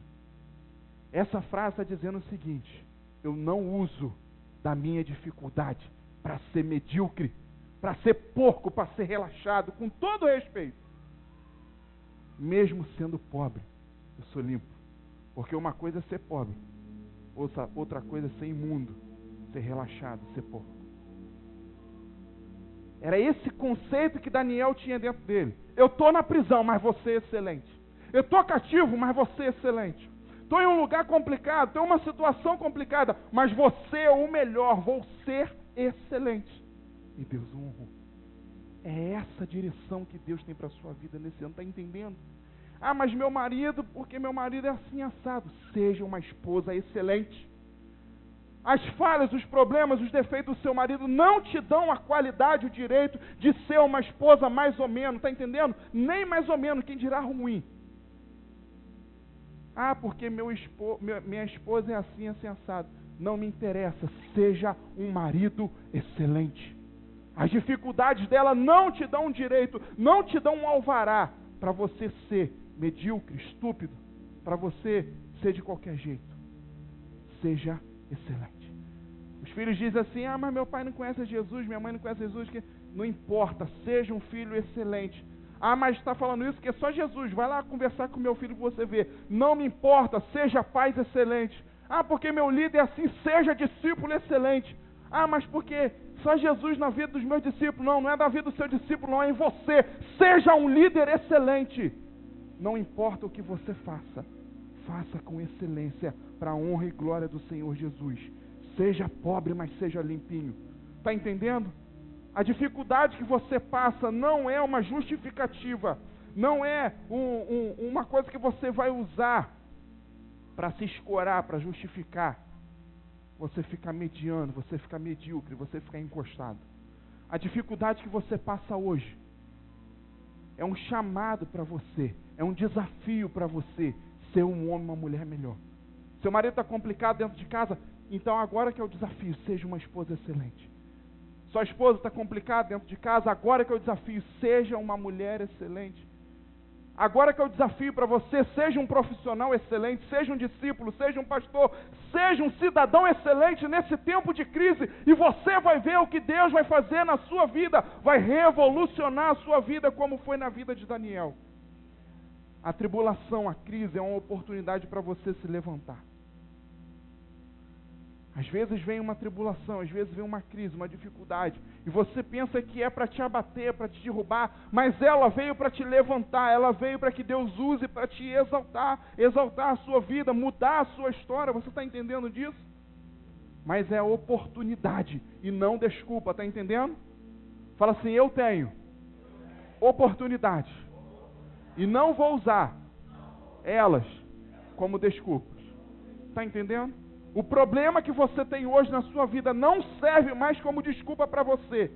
Essa frase está dizendo o seguinte: eu não uso da minha dificuldade para ser medíocre, para ser porco, para ser relaxado, com todo respeito. Mesmo sendo pobre, eu sou limpo. Porque uma coisa é ser pobre, outra coisa é ser imundo, ser relaxado, ser porco. Era esse conceito que Daniel tinha dentro dele. Eu estou na prisão, mas você é excelente. Eu estou cativo, mas você é excelente. Estou em um lugar complicado, estou em uma situação complicada, mas você é o melhor, vou ser excelente. E Deus o honrou. É essa a direção que Deus tem para a sua vida nesse ano, está entendendo? Ah, mas meu marido, porque meu marido é assim assado. Seja uma esposa excelente. As falhas, os problemas, os defeitos do seu marido não te dão a qualidade, o direito de ser uma esposa mais ou menos, está entendendo? Nem mais ou menos, quem dirá ruim. Ah, porque minha esposa é assim assado. Não me interessa, seja um marido excelente. As dificuldades dela não te dão um direito, não te dão um alvará para você ser medíocre, estúpido, para você ser de qualquer jeito. Seja excelente. Os filhos dizem assim: ah, mas meu pai não conhece Jesus, minha mãe não conhece Jesus. Não importa, seja um filho excelente. Ah, mas está falando isso que é só Jesus, vai lá conversar com meu filho que você vê. Não me importa, seja pais excelente. Ah, porque meu líder é assim, seja discípulo excelente. Ah, mas porque só Jesus na vida dos meus discípulos. Não é da vida do seu discípulo, não, é em você. Seja um líder excelente. Não importa o que você faça, faça com excelência para a honra e glória do Senhor Jesus. Seja pobre, mas seja limpinho. Está entendendo? A dificuldade que você passa não é uma justificativa, não é uma coisa que você vai usar para se escorar, para justificar. Você ficar mediano, você ficar medíocre, você ficar encostado. A dificuldade que você passa hoje é um chamado para você, é um desafio para você ser um homem, uma mulher melhor. Seu marido está complicado dentro de casa, então agora que é o desafio, seja uma esposa excelente. Sua esposa está complicada dentro de casa, agora que é o desafio, seja uma mulher excelente. Agora que é o desafio para você, seja um profissional excelente, seja um discípulo, seja um pastor, seja um cidadão excelente nesse tempo de crise, e você vai ver o que Deus vai fazer na sua vida, vai revolucionar a sua vida como foi na vida de Daniel. A tribulação, a crise é uma oportunidade para você se levantar. Às vezes vem uma tribulação, às vezes vem uma crise, uma dificuldade, e você pensa que é para te abater, para te derrubar, mas ela veio para te levantar, ela veio para que Deus use para te exaltar a sua vida, mudar a sua história. Você está entendendo disso? Mas é oportunidade e não desculpa, está entendendo? Fala assim: eu tenho oportunidade e não vou usar elas como desculpas. Está entendendo? O problema que você tem hoje na sua vida não serve mais como desculpa para você.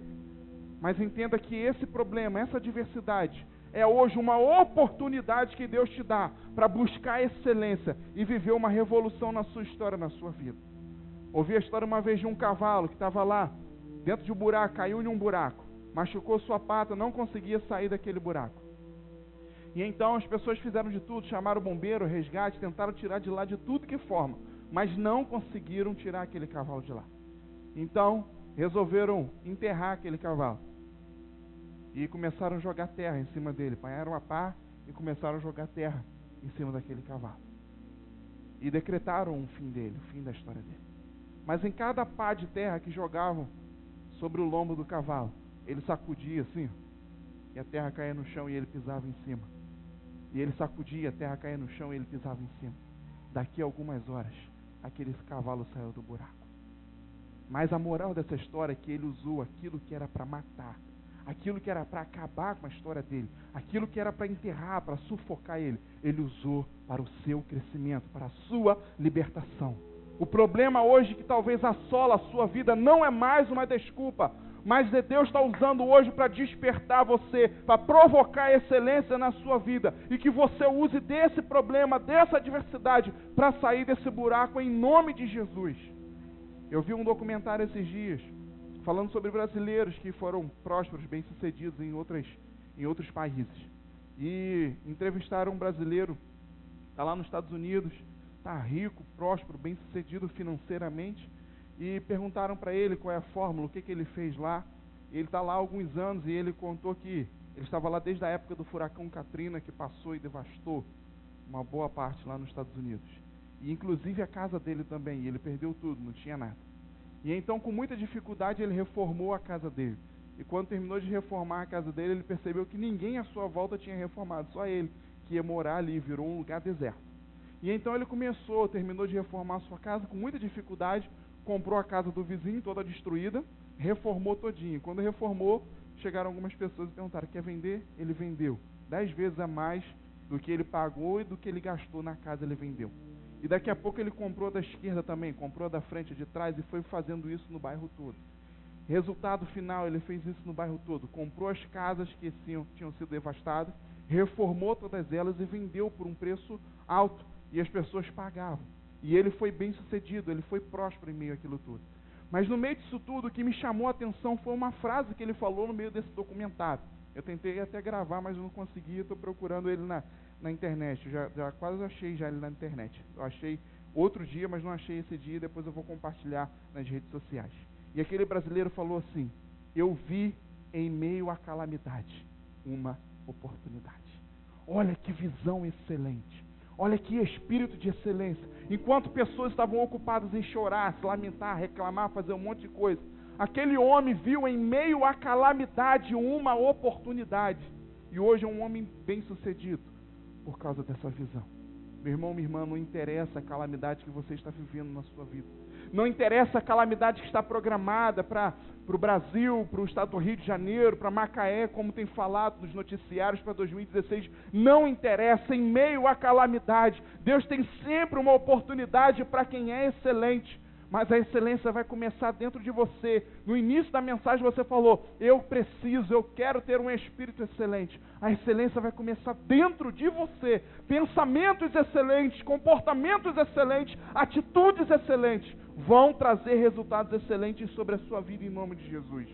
Mas entenda que esse problema, essa adversidade, é hoje uma oportunidade que Deus te dá para buscar excelência e viver uma revolução na sua história, na sua vida. Ouvi a história uma vez de um cavalo que estava lá, dentro de um buraco, caiu em um buraco, machucou sua pata, não conseguia sair daquele buraco. E então as pessoas fizeram de tudo, chamaram o bombeiro, o resgate, tentaram tirar de lá de tudo que forma, mas não conseguiram tirar aquele cavalo de lá. Então, resolveram enterrar aquele cavalo. E começaram a jogar terra em cima dele. Apanharam a pá e começaram a jogar terra em cima daquele cavalo. E decretaram o fim dele, o fim da história dele. Mas em cada pá de terra que jogavam sobre o lombo do cavalo, ele sacudia assim, e a terra caía no chão e ele pisava em cima. E ele sacudia, a terra caía no chão e ele pisava em cima. Daqui a algumas horas, aquele cavalo saiu do buraco. Mas a moral dessa história é que ele usou aquilo que era para matar, aquilo que era para acabar com a história dele, aquilo que era para enterrar, para sufocar ele usou para o seu crescimento, para a sua libertação. O problema hoje que talvez assola a sua vida não é mais uma desculpa, mas Deus está usando hoje para despertar você, para provocar excelência na sua vida, e que você use desse problema, dessa adversidade, para sair desse buraco em nome de Jesus. Eu vi um documentário esses dias, falando sobre brasileiros que foram prósperos, bem-sucedidos em outros países. E entrevistaram um brasileiro, está lá nos Estados Unidos, está rico, próspero, bem-sucedido financeiramente, e perguntaram para ele qual é a fórmula, o que ele fez lá. Ele está lá há alguns anos e ele contou que ele estava lá desde a época do furacão Katrina, que passou e devastou uma boa parte lá nos Estados Unidos. E inclusive a casa dele também, e ele perdeu tudo, não tinha nada. E então, com muita dificuldade, ele reformou a casa dele. E quando terminou de reformar a casa dele, ele percebeu que ninguém à sua volta tinha reformado, só ele, que ia morar ali, virou um lugar deserto. E então ele terminou de reformar a sua casa com muita dificuldade, comprou a casa do vizinho toda destruída, reformou todinho. Quando reformou, chegaram algumas pessoas e perguntaram: quer vender? Ele vendeu. 10 vezes a mais do que ele pagou e do que ele gastou na casa, ele vendeu. E daqui a pouco ele comprou da esquerda também, comprou da frente, de trás, e foi fazendo isso no bairro todo. Resultado final, ele fez isso no bairro todo. Comprou as casas que tinham sido devastadas, reformou todas elas e vendeu por um preço alto. E as pessoas pagavam. E ele foi bem sucedido, ele foi próspero em meio àquilo tudo. Mas no meio disso tudo, o que me chamou a atenção foi uma frase que ele falou no meio desse documentário. Eu tentei até gravar, mas eu não consegui, estou procurando ele na internet. Eu já quase achei já ele na internet. Eu achei outro dia, mas não achei esse dia, depois eu vou compartilhar nas redes sociais. E aquele brasileiro falou assim: eu vi em meio à calamidade uma oportunidade. Olha que visão excelente. Olha que espírito de excelência. Enquanto pessoas estavam ocupadas em chorar, se lamentar, reclamar, fazer um monte de coisa, aquele homem viu em meio à calamidade uma oportunidade. E hoje é um homem bem-sucedido por causa dessa visão. Meu irmão, minha irmã, não interessa a calamidade que você está vivendo na sua vida. Não interessa a calamidade que está programada para o Brasil, para o estado do Rio de Janeiro, para Macaé, como tem falado nos noticiários para 2016. Não interessa, em meio à calamidade, Deus tem sempre uma oportunidade para quem é excelente. Mas a excelência vai começar dentro de você. No início da mensagem você falou: eu quero ter um espírito excelente. A excelência vai começar dentro de você. Pensamentos excelentes, comportamentos excelentes, atitudes excelentes vão trazer resultados excelentes sobre a sua vida em nome de Jesus.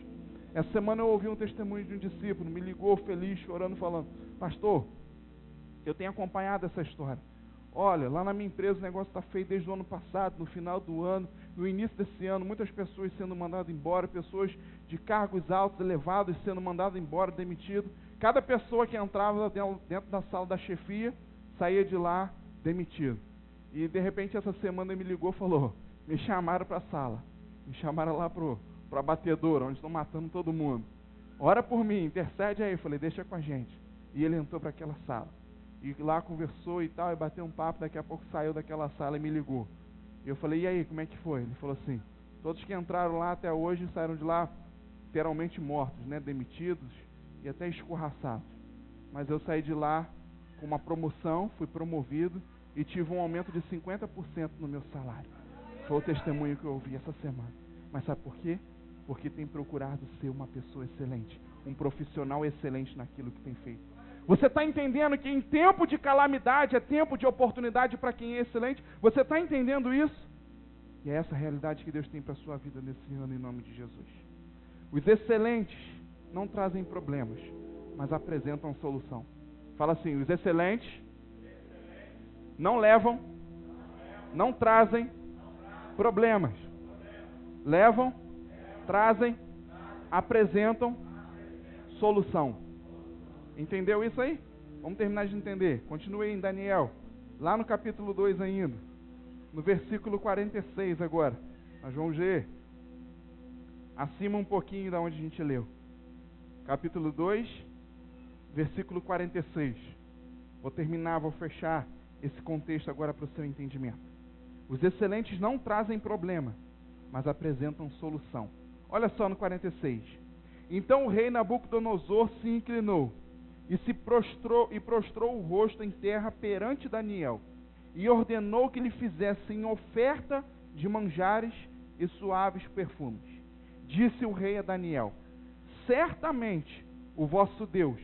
Essa semana eu ouvi um testemunho de um discípulo, me ligou feliz, chorando, falando: pastor, eu tenho acompanhado essa história. Olha, lá na minha empresa o negócio está feio desde o ano passado, no final do ano, no início desse ano, muitas pessoas sendo mandadas embora, pessoas de cargos altos, elevados, sendo mandadas embora, demitidas. Cada pessoa que entrava dentro da sala da chefia, saía de lá demitido. E de repente essa semana ele me ligou e falou: me chamaram para a sala, me chamaram lá para o abatedouro, onde estão matando todo mundo. Ora por mim, intercede aí. Eu falei: deixa com a gente. E ele entrou para aquela sala. E lá conversou e tal, e bateu um papo, daqui a pouco saiu daquela sala e me ligou. E eu falei: e aí, como é que foi? Ele falou assim: todos que entraram lá até hoje saíram de lá literalmente mortos, né? Demitidos e até escorraçados. Mas eu saí de lá com uma promoção, fui promovido e tive um aumento de 50% no meu salário. Foi o testemunho que eu ouvi essa semana. Mas sabe por quê? Porque tem procurado ser uma pessoa excelente, um profissional excelente naquilo que tem feito. Você está entendendo que em tempo de calamidade é tempo de oportunidade para quem é excelente? Você está entendendo isso? E é essa a realidade que Deus tem para a sua vida nesse ano, em nome de Jesus. Os excelentes não trazem problemas, mas apresentam solução. Fala assim: os excelentes não levam, não trazem problemas. Levam, trazem, apresentam solução. Entendeu isso aí? Vamos terminar de entender. Continue aí em Daniel, lá no capítulo 2 ainda, no versículo 46 agora. Nós vamos ver acima um pouquinho da onde a gente leu. Capítulo 2, versículo 46. Vou terminar, vou fechar esse contexto agora para o seu entendimento. Os excelentes não trazem problema, mas apresentam solução. Olha só no 46. Então o rei Nabucodonosor se inclinou e prostrou o rosto em terra perante Daniel, e ordenou que lhe fizessem oferta de manjares e suaves perfumes. Disse o rei a Daniel: certamente o vosso Deus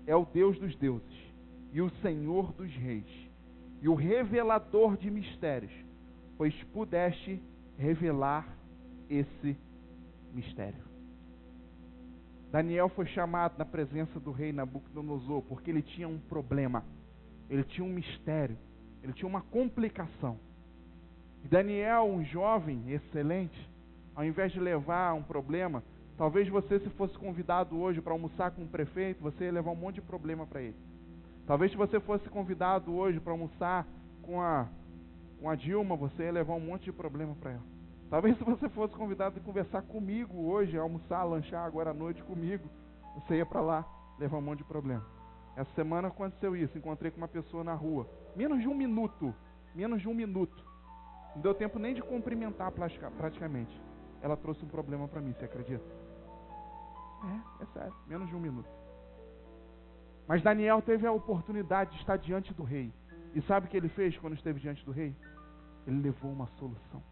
é o Deus dos deuses, e o Senhor dos reis, e o revelador de mistérios, pois pudeste revelar esse mistério. Daniel foi chamado na presença do rei Nabucodonosor porque ele tinha um problema, ele tinha um mistério, ele tinha uma complicação. E Daniel, um jovem excelente, ao invés de levar um problema, talvez você, se fosse convidado hoje para almoçar com o prefeito, você ia levar um monte de problema para ele. Talvez se você fosse convidado hoje para almoçar com a Dilma, você ia levar um monte de problema para ela. Talvez se você fosse convidado a conversar comigo hoje, almoçar, lanchar agora à noite comigo, você ia para lá levar um monte de problema. Essa semana aconteceu isso, encontrei com uma pessoa na rua, menos de um minuto, não deu tempo nem de cumprimentar praticamente. Ela trouxe um problema para mim, você acredita? É sério, menos de um minuto. Mas Daniel teve a oportunidade de estar diante do rei. E sabe o que ele fez quando esteve diante do rei? Ele levou uma solução.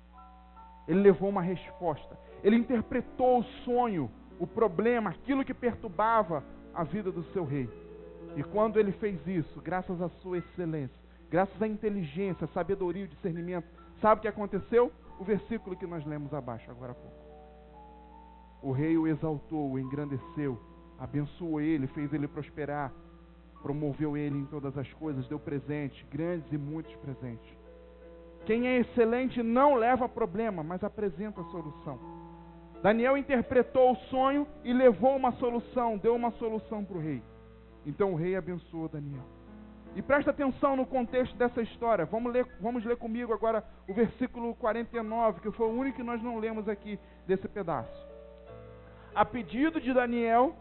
Ele levou uma resposta. Ele interpretou o sonho, o problema, aquilo que perturbava a vida do seu rei. E quando ele fez isso, graças à sua excelência, graças à inteligência, sabedoria e discernimento, sabe o que aconteceu? O versículo que nós lemos abaixo agora há pouco. O rei o exaltou, o engrandeceu, abençoou ele, fez ele prosperar, promoveu ele em todas as coisas, deu presentes, grandes e muitos presentes. Quem é excelente não leva problema, mas apresenta a solução. Daniel interpretou o sonho e levou uma solução, deu uma solução para o rei. Então o rei abençoou Daniel. E presta atenção no contexto dessa história. Vamos ler comigo agora o versículo 49, que foi o único que nós não lemos aqui desse pedaço. A pedido de Daniel,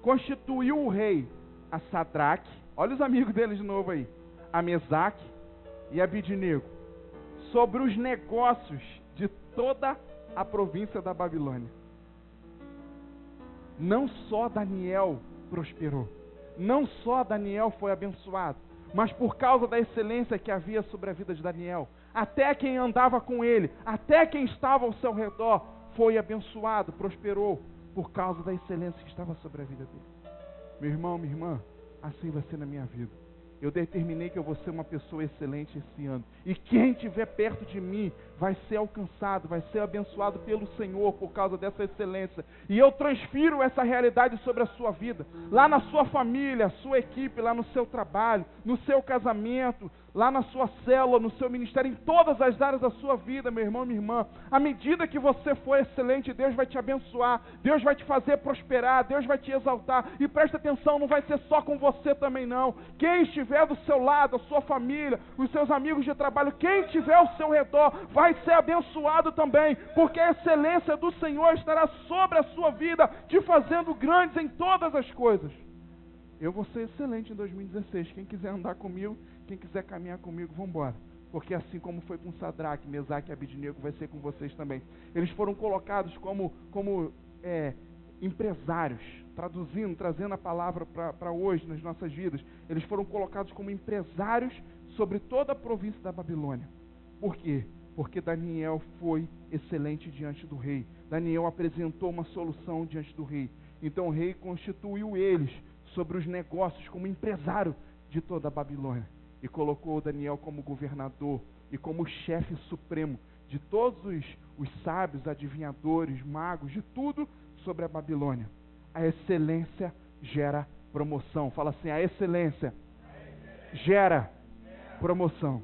constituiu o rei a Sadraque, olha os amigos dele de novo aí, a Mesaque e a Abidnego, sobre os negócios de toda a província da Babilônia. Não só Daniel prosperou, não só Daniel foi abençoado, mas por causa da excelência que havia sobre a vida de Daniel, até quem andava com ele, até quem estava ao seu redor, foi abençoado, prosperou, por causa da excelência que estava sobre a vida dele. Meu irmão, minha irmã, assim vai ser na minha vida. Eu determinei que eu vou ser uma pessoa excelente esse ano. E quem estiver perto de mim vai ser alcançado, vai ser abençoado pelo Senhor por causa dessa excelência. E eu transfiro essa realidade sobre a sua vida. Lá na sua família, sua equipe, lá no seu trabalho, no seu casamento, lá na sua célula, no seu ministério, em todas as áreas da sua vida, meu irmão, minha irmã. À medida que você for excelente, Deus vai te abençoar, Deus vai te fazer prosperar, Deus vai te exaltar. E presta atenção, não vai ser só com você também não. Quem estiver do seu lado, a sua família, os seus amigos de trabalho, quem estiver ao seu redor, vai ser abençoado também, porque a excelência do Senhor estará sobre a sua vida, te fazendo grandes em todas as coisas. Eu vou ser excelente em 2016. Quem quiser andar comigo, quem quiser caminhar comigo, vamos embora. Porque assim como foi com Sadraque, Mesaque e Abidnego, vai ser com vocês também. Eles foram colocados como empresários, trazendo a palavra para hoje nas nossas vidas. Eles foram colocados como empresários sobre toda a província da Babilônia. Por quê? Porque Daniel foi excelente diante do rei. Daniel apresentou uma solução diante do rei. Então o rei constituiu eles sobre os negócios como empresário de toda a Babilônia. E colocou Daniel como governador e como chefe supremo de todos os sábios, adivinhadores, magos, de tudo sobre a Babilônia. A excelência gera promoção. Fala assim, a excelência gera promoção.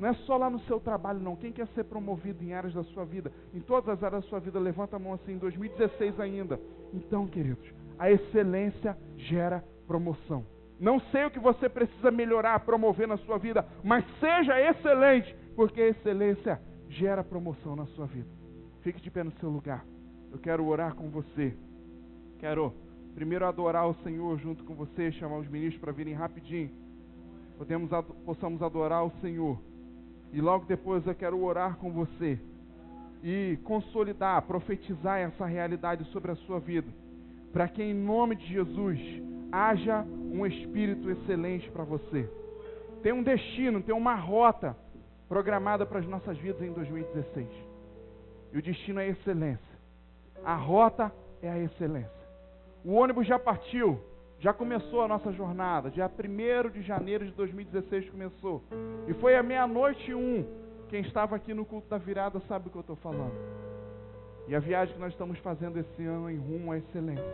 Não é só lá no seu trabalho, não. Quem quer ser promovido em áreas da sua vida, em todas as áreas da sua vida, levanta a mão assim, em 2016 ainda. Então, queridos, a excelência gera promoção. Não sei o que você precisa melhorar, promover na sua vida, mas seja excelente, porque a excelência gera promoção na sua vida. Fique de pé no seu lugar. Eu quero orar com você. Quero primeiro adorar o Senhor junto com você, chamar os ministros para virem rapidinho. Possamos adorar o Senhor. E logo depois eu quero orar com você e consolidar, profetizar essa realidade sobre a sua vida, para que em nome de Jesus haja um espírito excelente para você. Tem um destino, tem uma rota programada para as nossas vidas em 2016. E o destino é a excelência. A rota é a excelência. O ônibus já partiu, já começou a nossa jornada. Dia 1º de janeiro de 2016 começou. E foi à 00:01. Quem estava aqui no culto da virada sabe do que eu estou falando. E a viagem que nós estamos fazendo esse ano em rumo à excelência.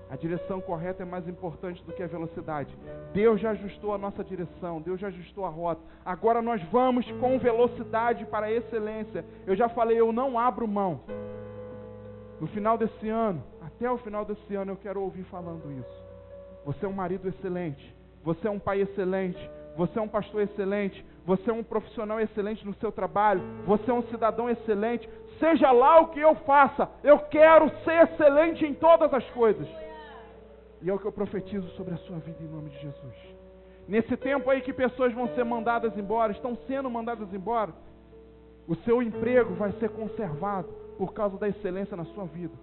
A direção correta é mais importante do que a velocidade. Deus já ajustou a nossa direção, Deus já ajustou a rota. Agora nós vamos com velocidade para a excelência. Eu já falei, eu não abro mão. No final desse ano, até o final desse ano, eu quero ouvir falando isso. Você é um marido excelente, você é um pai excelente, você é um pastor excelente, você é um profissional excelente no seu trabalho, você é um cidadão excelente. Seja lá o que eu faça, eu quero ser excelente em todas as coisas. E é o que eu profetizo sobre a sua vida em nome de Jesus. Nesse tempo aí que pessoas vão ser mandadas embora, estão sendo mandadas embora, o seu emprego vai ser conservado por causa da excelência na sua vida.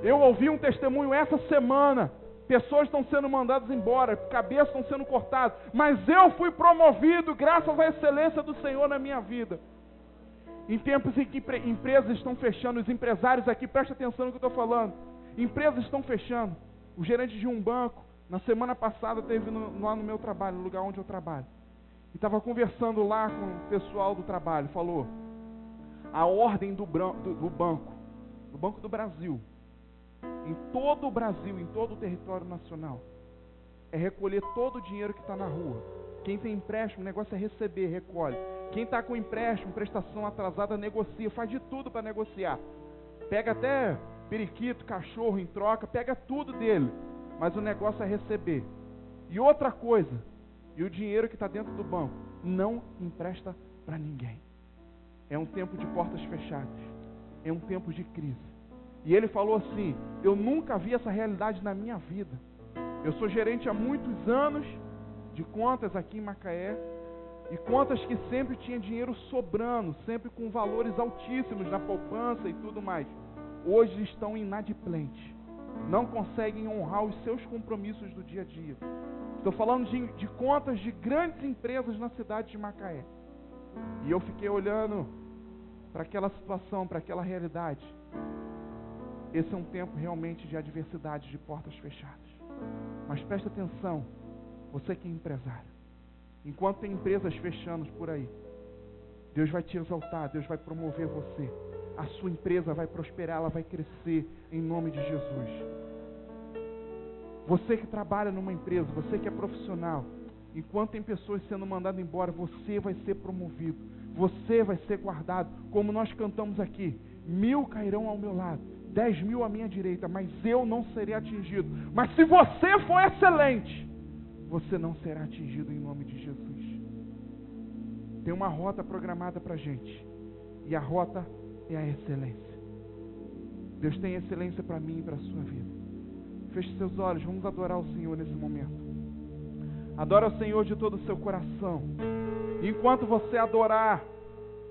Eu ouvi um testemunho essa semana. Pessoas estão sendo mandadas embora, cabeças estão sendo cortadas, mas eu fui promovido graças à excelência do Senhor na minha vida. Em tempos em que empresas estão fechando, os empresários aqui, presta atenção no que eu estou falando. Empresas estão fechando. O gerente de um banco, na semana passada, esteve lá no meu trabalho, no lugar onde eu trabalho. E estava conversando lá com o pessoal do trabalho. Falou, a ordem do Banco do Brasil, em todo o Brasil, em todo o território nacional, é recolher todo o dinheiro que está na rua. Quem tem empréstimo, o negócio é receber, recolhe. Quem está com empréstimo, prestação atrasada, negocia, faz de tudo para negociar. Pega até periquito, cachorro em troca, pega tudo dele, mas o negócio é receber. E outra coisa, e o dinheiro que está dentro do banco, não empresta para ninguém. É um tempo de portas fechadas, é um tempo de crise. E ele falou assim, eu nunca vi essa realidade na minha vida. Eu sou gerente há muitos anos de contas aqui em Macaé, e contas que sempre tinha dinheiro sobrando, sempre com valores altíssimos na poupança e tudo mais. Hoje estão inadimplentes, não conseguem honrar os seus compromissos do dia a dia. Estou falando de contas de grandes empresas na cidade de Macaé. E eu fiquei olhando para aquela situação, para aquela realidade. Esse é um tempo realmente de adversidade, de portas fechadas. Mas preste atenção, você que é empresário. Enquanto tem empresas fechando por aí, Deus vai te exaltar, Deus vai promover você. A sua empresa vai prosperar, ela vai crescer em nome de Jesus. Você que trabalha numa empresa, você que é profissional, enquanto tem pessoas sendo mandadas embora, você vai ser promovido, você vai ser guardado, como nós cantamos aqui, 1000 cairão ao meu lado, 10.000 à minha direita, mas eu não serei atingido. Mas se você for excelente, você não será atingido em nome de Jesus. Tem uma rota programada para a gente, e a rota é a excelência. Deus tem excelência para mim e para a sua vida. Feche seus olhos, vamos adorar o Senhor nesse momento. Adora o Senhor de todo o seu coração. Enquanto você adorar,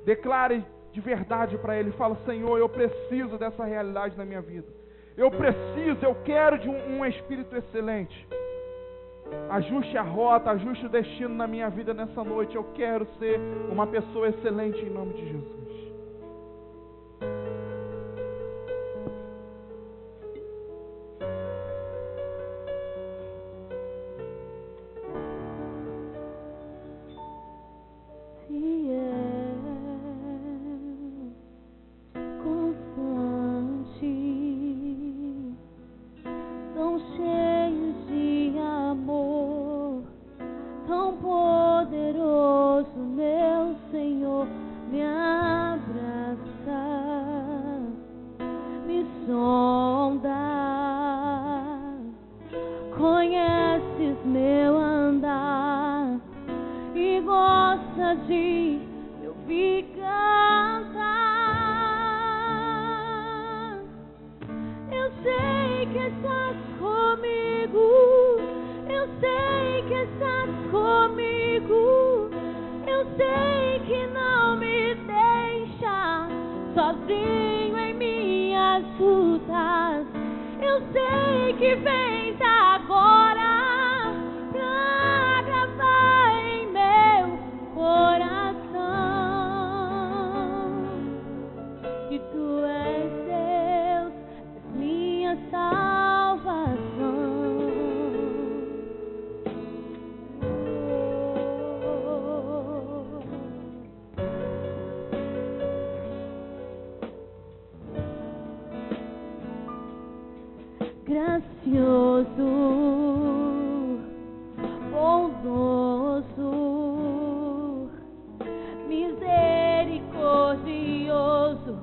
declare de verdade para Ele. Fala, Senhor, eu preciso dessa realidade na minha vida. Eu quero de um espírito excelente. Ajuste a rota, ajuste o destino na minha vida nessa noite. Eu quero ser uma pessoa excelente em nome de Jesus. Poderoso meu meu andar e gosta de me ouvir cantar. Eu sei que estás comigo, eu sei que estás comigo, eu sei que não me deixa sozinho em minhas lutas. Eu sei que vens agora pra gravar em meu coração que tu és Deus, és minha salvação. Gracioso, bondoso, misericordioso,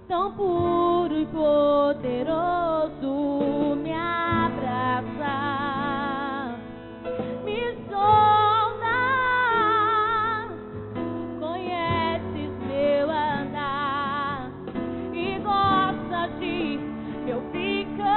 tão puro e poderoso, me abraça, me sonda, conheces meu andar e gosta de me ouvir cantar.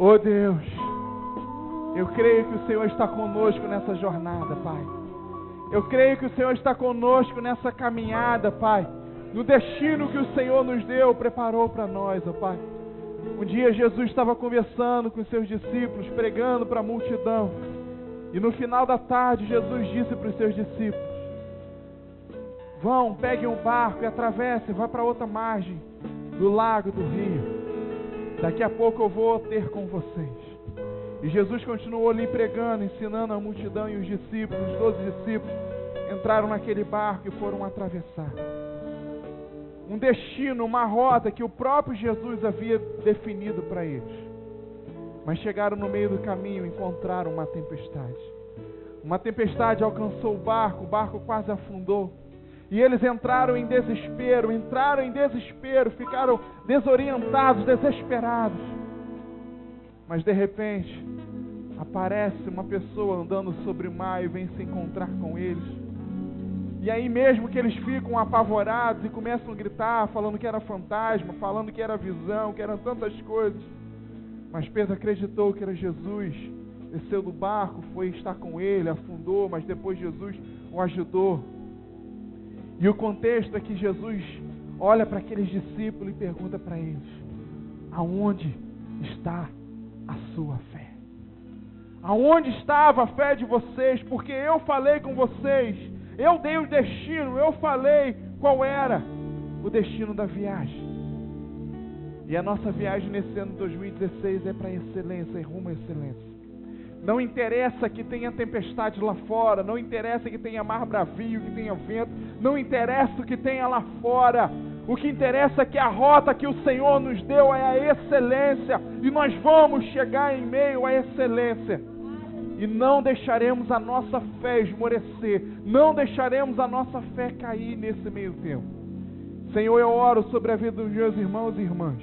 Oh Deus, eu creio que o Senhor está conosco nessa jornada, Pai. Eu creio que o Senhor está conosco nessa caminhada, Pai. No destino que o Senhor nos deu, preparou para nós, ó Pai. Um dia Jesus estava conversando com os seus discípulos, pregando para a multidão. E no final da tarde, Jesus disse para os seus discípulos: vão, peguem um barco e atravessem, vá para outra margem do lago, do rio. Daqui a pouco eu vou ter com vocês. E Jesus continuou ali pregando, ensinando a multidão, e os discípulos, os 12 discípulos, entraram naquele barco e foram atravessar. Um destino, uma rota que o próprio Jesus havia definido para eles. Mas chegaram no meio do caminho e encontraram uma tempestade. Uma tempestade alcançou o barco quase afundou. E eles entraram em desespero, ficaram desorientados, desesperados. Mas de repente, aparece uma pessoa andando sobre o mar e vem se encontrar com eles. E aí mesmo que eles ficam apavorados e começam a gritar, falando que era fantasma, falando que era visão, que eram tantas coisas. Mas Pedro acreditou que era Jesus, desceu do barco, foi estar com ele, afundou, mas depois Jesus o ajudou. E o contexto é que Jesus olha para aqueles discípulos e pergunta para eles: aonde está a sua fé? Aonde estava a fé de vocês? Porque eu falei com vocês, eu dei o destino, eu falei qual era o destino da viagem. E a nossa viagem nesse ano de 2016 é para a excelência, é rumo à excelência. Não interessa que tenha tempestade lá fora, não interessa que tenha mar bravio, que tenha vento, não interessa o que tenha lá fora. O que interessa é que a rota que o Senhor nos deu é a excelência, e nós vamos chegar em meio à excelência. E não deixaremos a nossa fé esmorecer, não deixaremos a nossa fé cair nesse meio tempo. Senhor, eu oro sobre a vida dos meus irmãos e irmãs.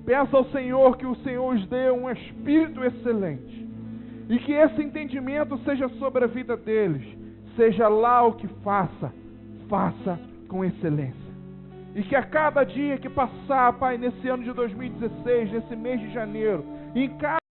Peço ao Senhor que o Senhor os dê um espírito excelente. E que esse entendimento seja sobre a vida deles. Seja lá o que faça, faça com excelência. E que a cada dia que passar, Pai, nesse ano de 2016, nesse mês de janeiro, em cada